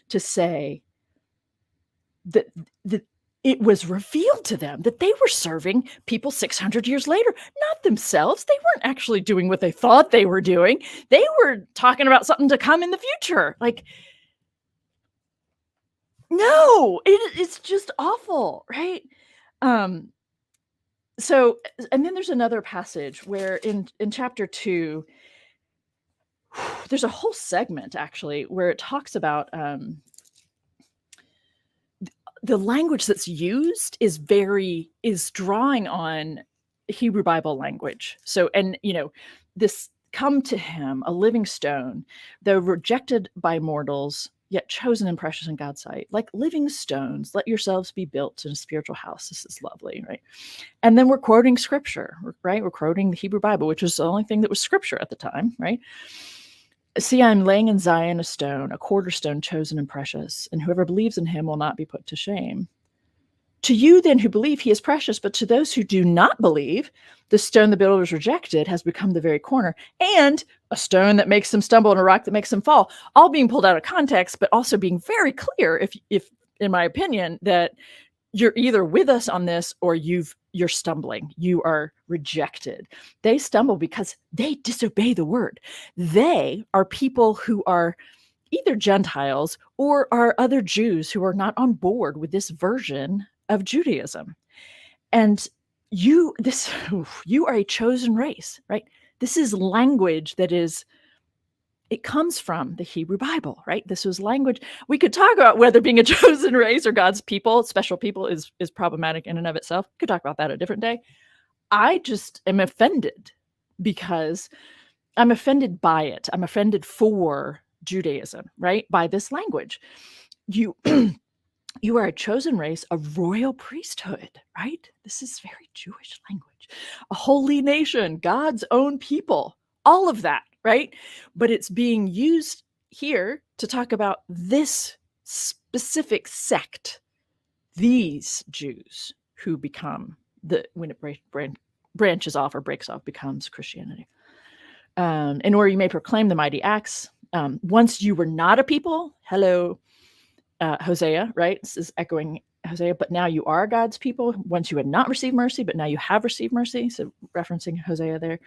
to say that it was revealed to them that they were serving people 600 years later, not themselves. They weren't actually doing what they thought they were doing. They were talking about something to come in the future. Like, no, it's just awful, right? So, and then there's another passage where in chapter 2, there's a whole segment actually where it talks about the language that's used is drawing on Hebrew Bible language. So, and this come to him, a living stone, though rejected by mortals, yet chosen and precious in God's sight, like living stones, let yourselves be built in a spiritual house. This is lovely, right? And then we're quoting scripture, right? We're quoting the Hebrew Bible, which was the only thing that was scripture at the time, right? See, I'm laying in Zion a stone, a cornerstone chosen and precious, and whoever believes in him will not be put to shame. To you then who believe, he is precious, but to those who do not believe, the stone the builders rejected has become the very corner, and a stone that makes them stumble and a rock that makes them fall, all being pulled out of context, but also being very clear, if in my opinion, that you're either with us on this or you're stumbling. You are rejected. They stumble because they disobey the word. They are people who are either Gentiles or are other Jews who are not on board with this version of Judaism. And you are a chosen race, right? This is language it comes from the Hebrew Bible, right? This was language. We could talk about whether being a chosen race or God's people, special people, is problematic in and of itself. We could talk about that a different day. I just am offended because I'm offended by it. I'm offended for Judaism, right? By this language. You are a chosen race, a royal priesthood, right? This is very Jewish language. A holy nation, God's own people, all of that, right? But it's being used here to talk about this specific sect, these Jews who become when it branches off or breaks off, becomes Christianity. In order you may proclaim the mighty acts. Once you were not a people, hello, Hosea, right? This is echoing Hosea, but now you are God's people. Once you had not received mercy, but now you have received mercy. So referencing Hosea there.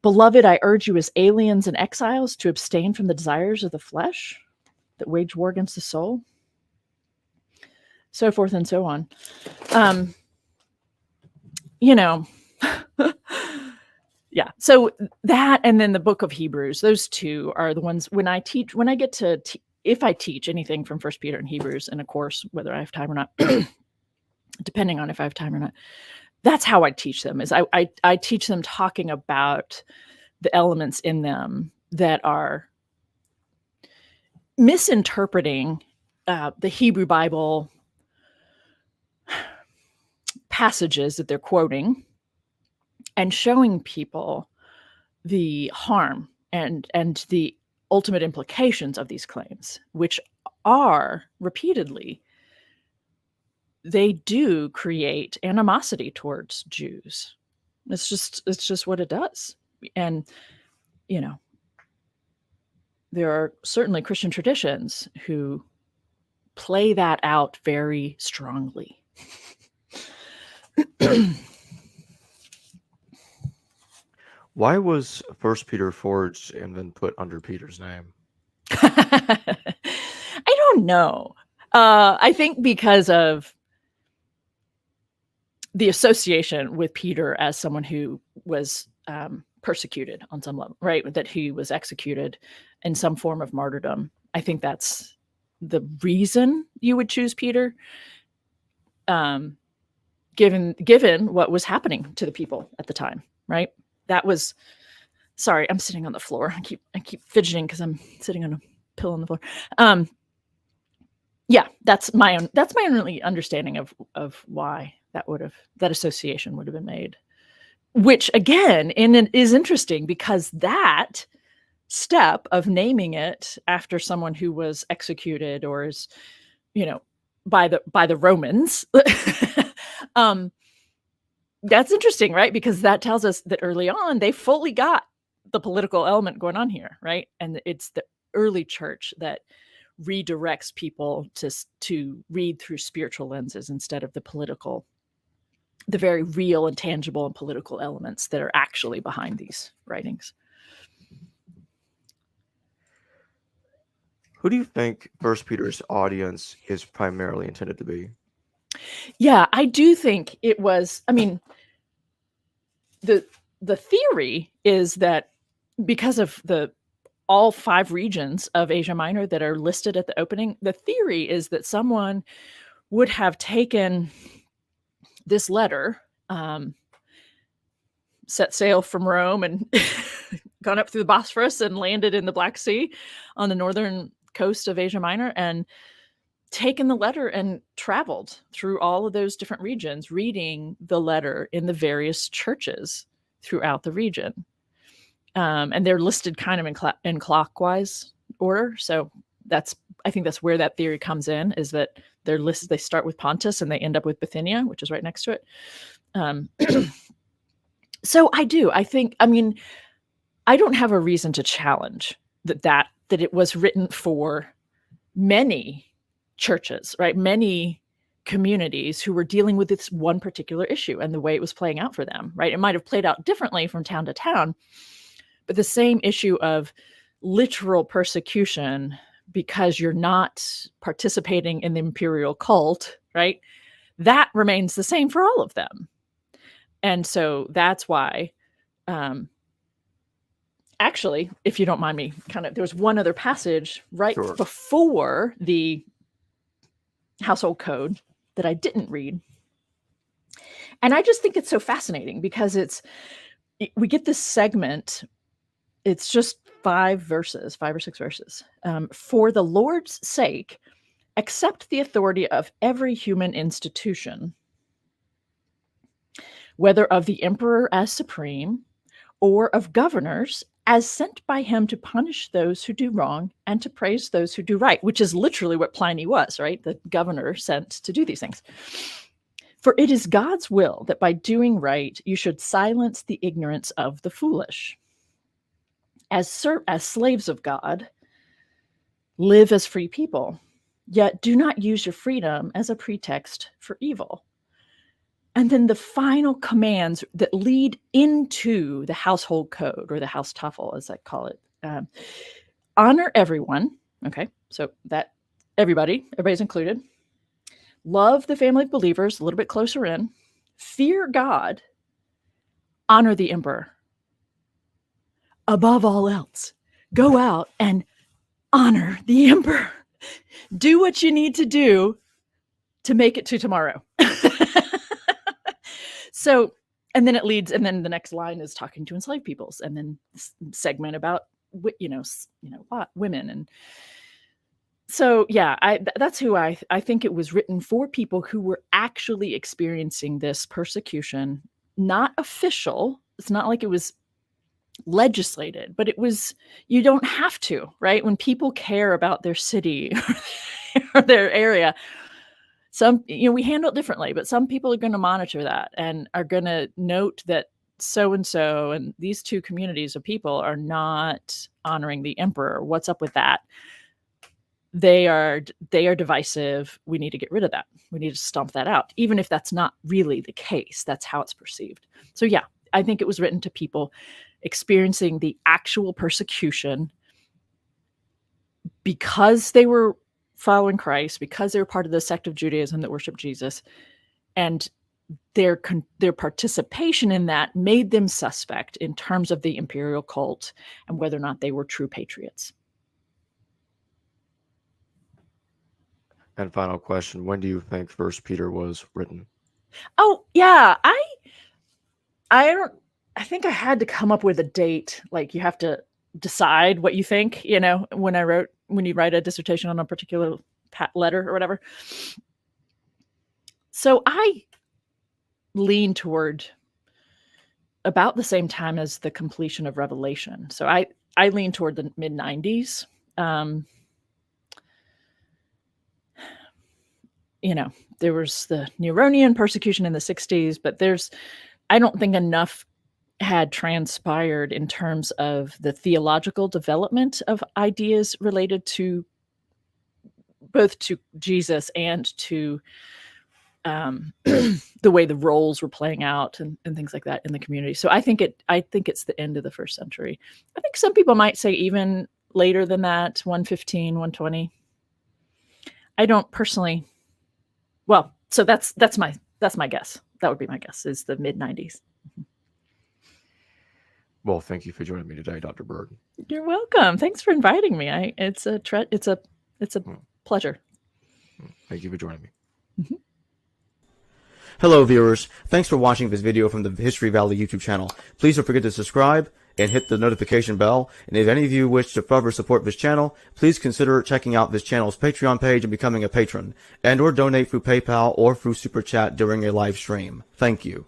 Beloved, I urge you as aliens and exiles to abstain from the desires of the flesh that wage war against the soul. So forth and so on. Yeah. So that, and then the book of Hebrews, those two are the ones if I teach anything from 1 Peter and Hebrews in a course, whether I have time or not, depending on if I have time or not, that's how I teach them. Is I teach them talking about the elements in them that are misinterpreting the Hebrew Bible passages that they're quoting and showing people the harm and the ultimate implications of these claims, which are repeatedly, they do create animosity towards Jews. It's just what it does. And, you know, there are certainly Christian traditions who play that out very strongly. Why was First Peter forged and then put under Peter's name? I don't know. I think because of the association with Peter as someone who was persecuted on some level, right? That he was executed in some form of martyrdom. I think that's the reason you would choose Peter, given what was happening to the people at the time, right? That was, sorry, I'm sitting on the floor. I keep fidgeting because I'm sitting on a pillow on the floor. Yeah, that's my only understanding of why that association would have been made. Which again, is interesting because that step of naming it after someone who was executed or is, by the Romans, that's interesting, right? Because that tells us that early on they fully got the political element going on here, right? And it's the early church that redirects people to read through spiritual lenses instead of the very real and tangible and political elements that are actually behind these writings. Who do you think First Peter's audience is primarily intended to be? Yeah, I do think it was, I mean, the theory is that because of all 5 regions of Asia Minor that are listed at the opening, the theory is that someone would have taken this letter, set sail from Rome and gone up through the Bosphorus and landed in the Black Sea on the northern coast of Asia Minor and taken the letter and traveled through all of those different regions, reading the letter in the various churches throughout the region. And they're listed kind of in clockwise order. So I think that's where that theory comes in, is that they're listed, they start with Pontus and they end up with Bithynia, which is right next to it. So I don't have a reason to challenge that it was written for many churches, right? Many communities who were dealing with this one particular issue and the way it was playing out for them, right? It might have played out differently from town to town, but the same issue of literal persecution because you're not participating in the imperial cult, right? That remains the same for all of them. And so that's why, actually, if you don't mind me, there's one other passage Sure. before the household code that I didn't read. And I just think it's so fascinating because we get this segment, it's just 5 or 6 verses. For the Lord's sake, accept the authority of every human institution, whether of the emperor as supreme or of governors as sent by him to punish those who do wrong and to praise those who do right, which is literally what Pliny was, right? The governor sent to do these things. For it is God's will that by doing right, you should silence the ignorance of the foolish. As slaves of God, live as free people, yet do not use your freedom as a pretext for evil. And then the final commands that lead into the household code, or the Haustafel, as I call it. Honor everyone. Okay, so that everybody's included. Love the family of believers a little bit closer in. Fear God. Honor the emperor. Above all else, go out and honor the emperor. Do what you need to do to make it to tomorrow. So, and then it leads, and then the next line is talking to enslaved peoples, and then segment about women, and so yeah, that's who I think it was written for, people who were actually experiencing this persecution, not official. It's not like it was legislated, but it was. You don't have to, right? When people care about their city, or their area. Some, we handle it differently, but some people are going to monitor that and are going to note that so-and-so and these two communities of people are not honoring the emperor. What's up with that? They are divisive. We need to get rid of that. We need to stomp that out, even if that's not really the case. That's how it's perceived. So yeah, I think it was written to people experiencing the actual persecution because they were following Christ, because they were part of the sect of Judaism that worshiped Jesus, and their participation in that made them suspect in terms of the imperial cult and whether or not they were true patriots. And final question, when do you think First Peter was written? Oh, yeah, I think I had to come up with a date. Like, you have to decide what you think, when you write a dissertation on a particular letter or whatever. So I lean toward about the same time as the completion of Revelation. So I lean toward the mid-90s. There was the Neronian persecution in the 60s, but I don't think enough had transpired in terms of the theological development of ideas related to both to Jesus and to the way the roles were playing out and things like that in the community. So I think it's the end of the first century. I think some people might say even later than that, 115, 120. I don't personally. Well, so that's my guess. That would be my guess, is the mid-90s. Well, thank you for joining me today, Dr. Bird. You're welcome. Thanks for inviting me. It's a pleasure. Thank you for joining me. Mm-hmm. Hello viewers, thanks for watching this video from the History Valley YouTube channel. Please don't forget to subscribe and hit the notification bell. And if any of you wish to further support this channel, please consider checking out this channel's Patreon page and becoming a patron, and or donate through PayPal or through Super Chat during a live stream. Thank you.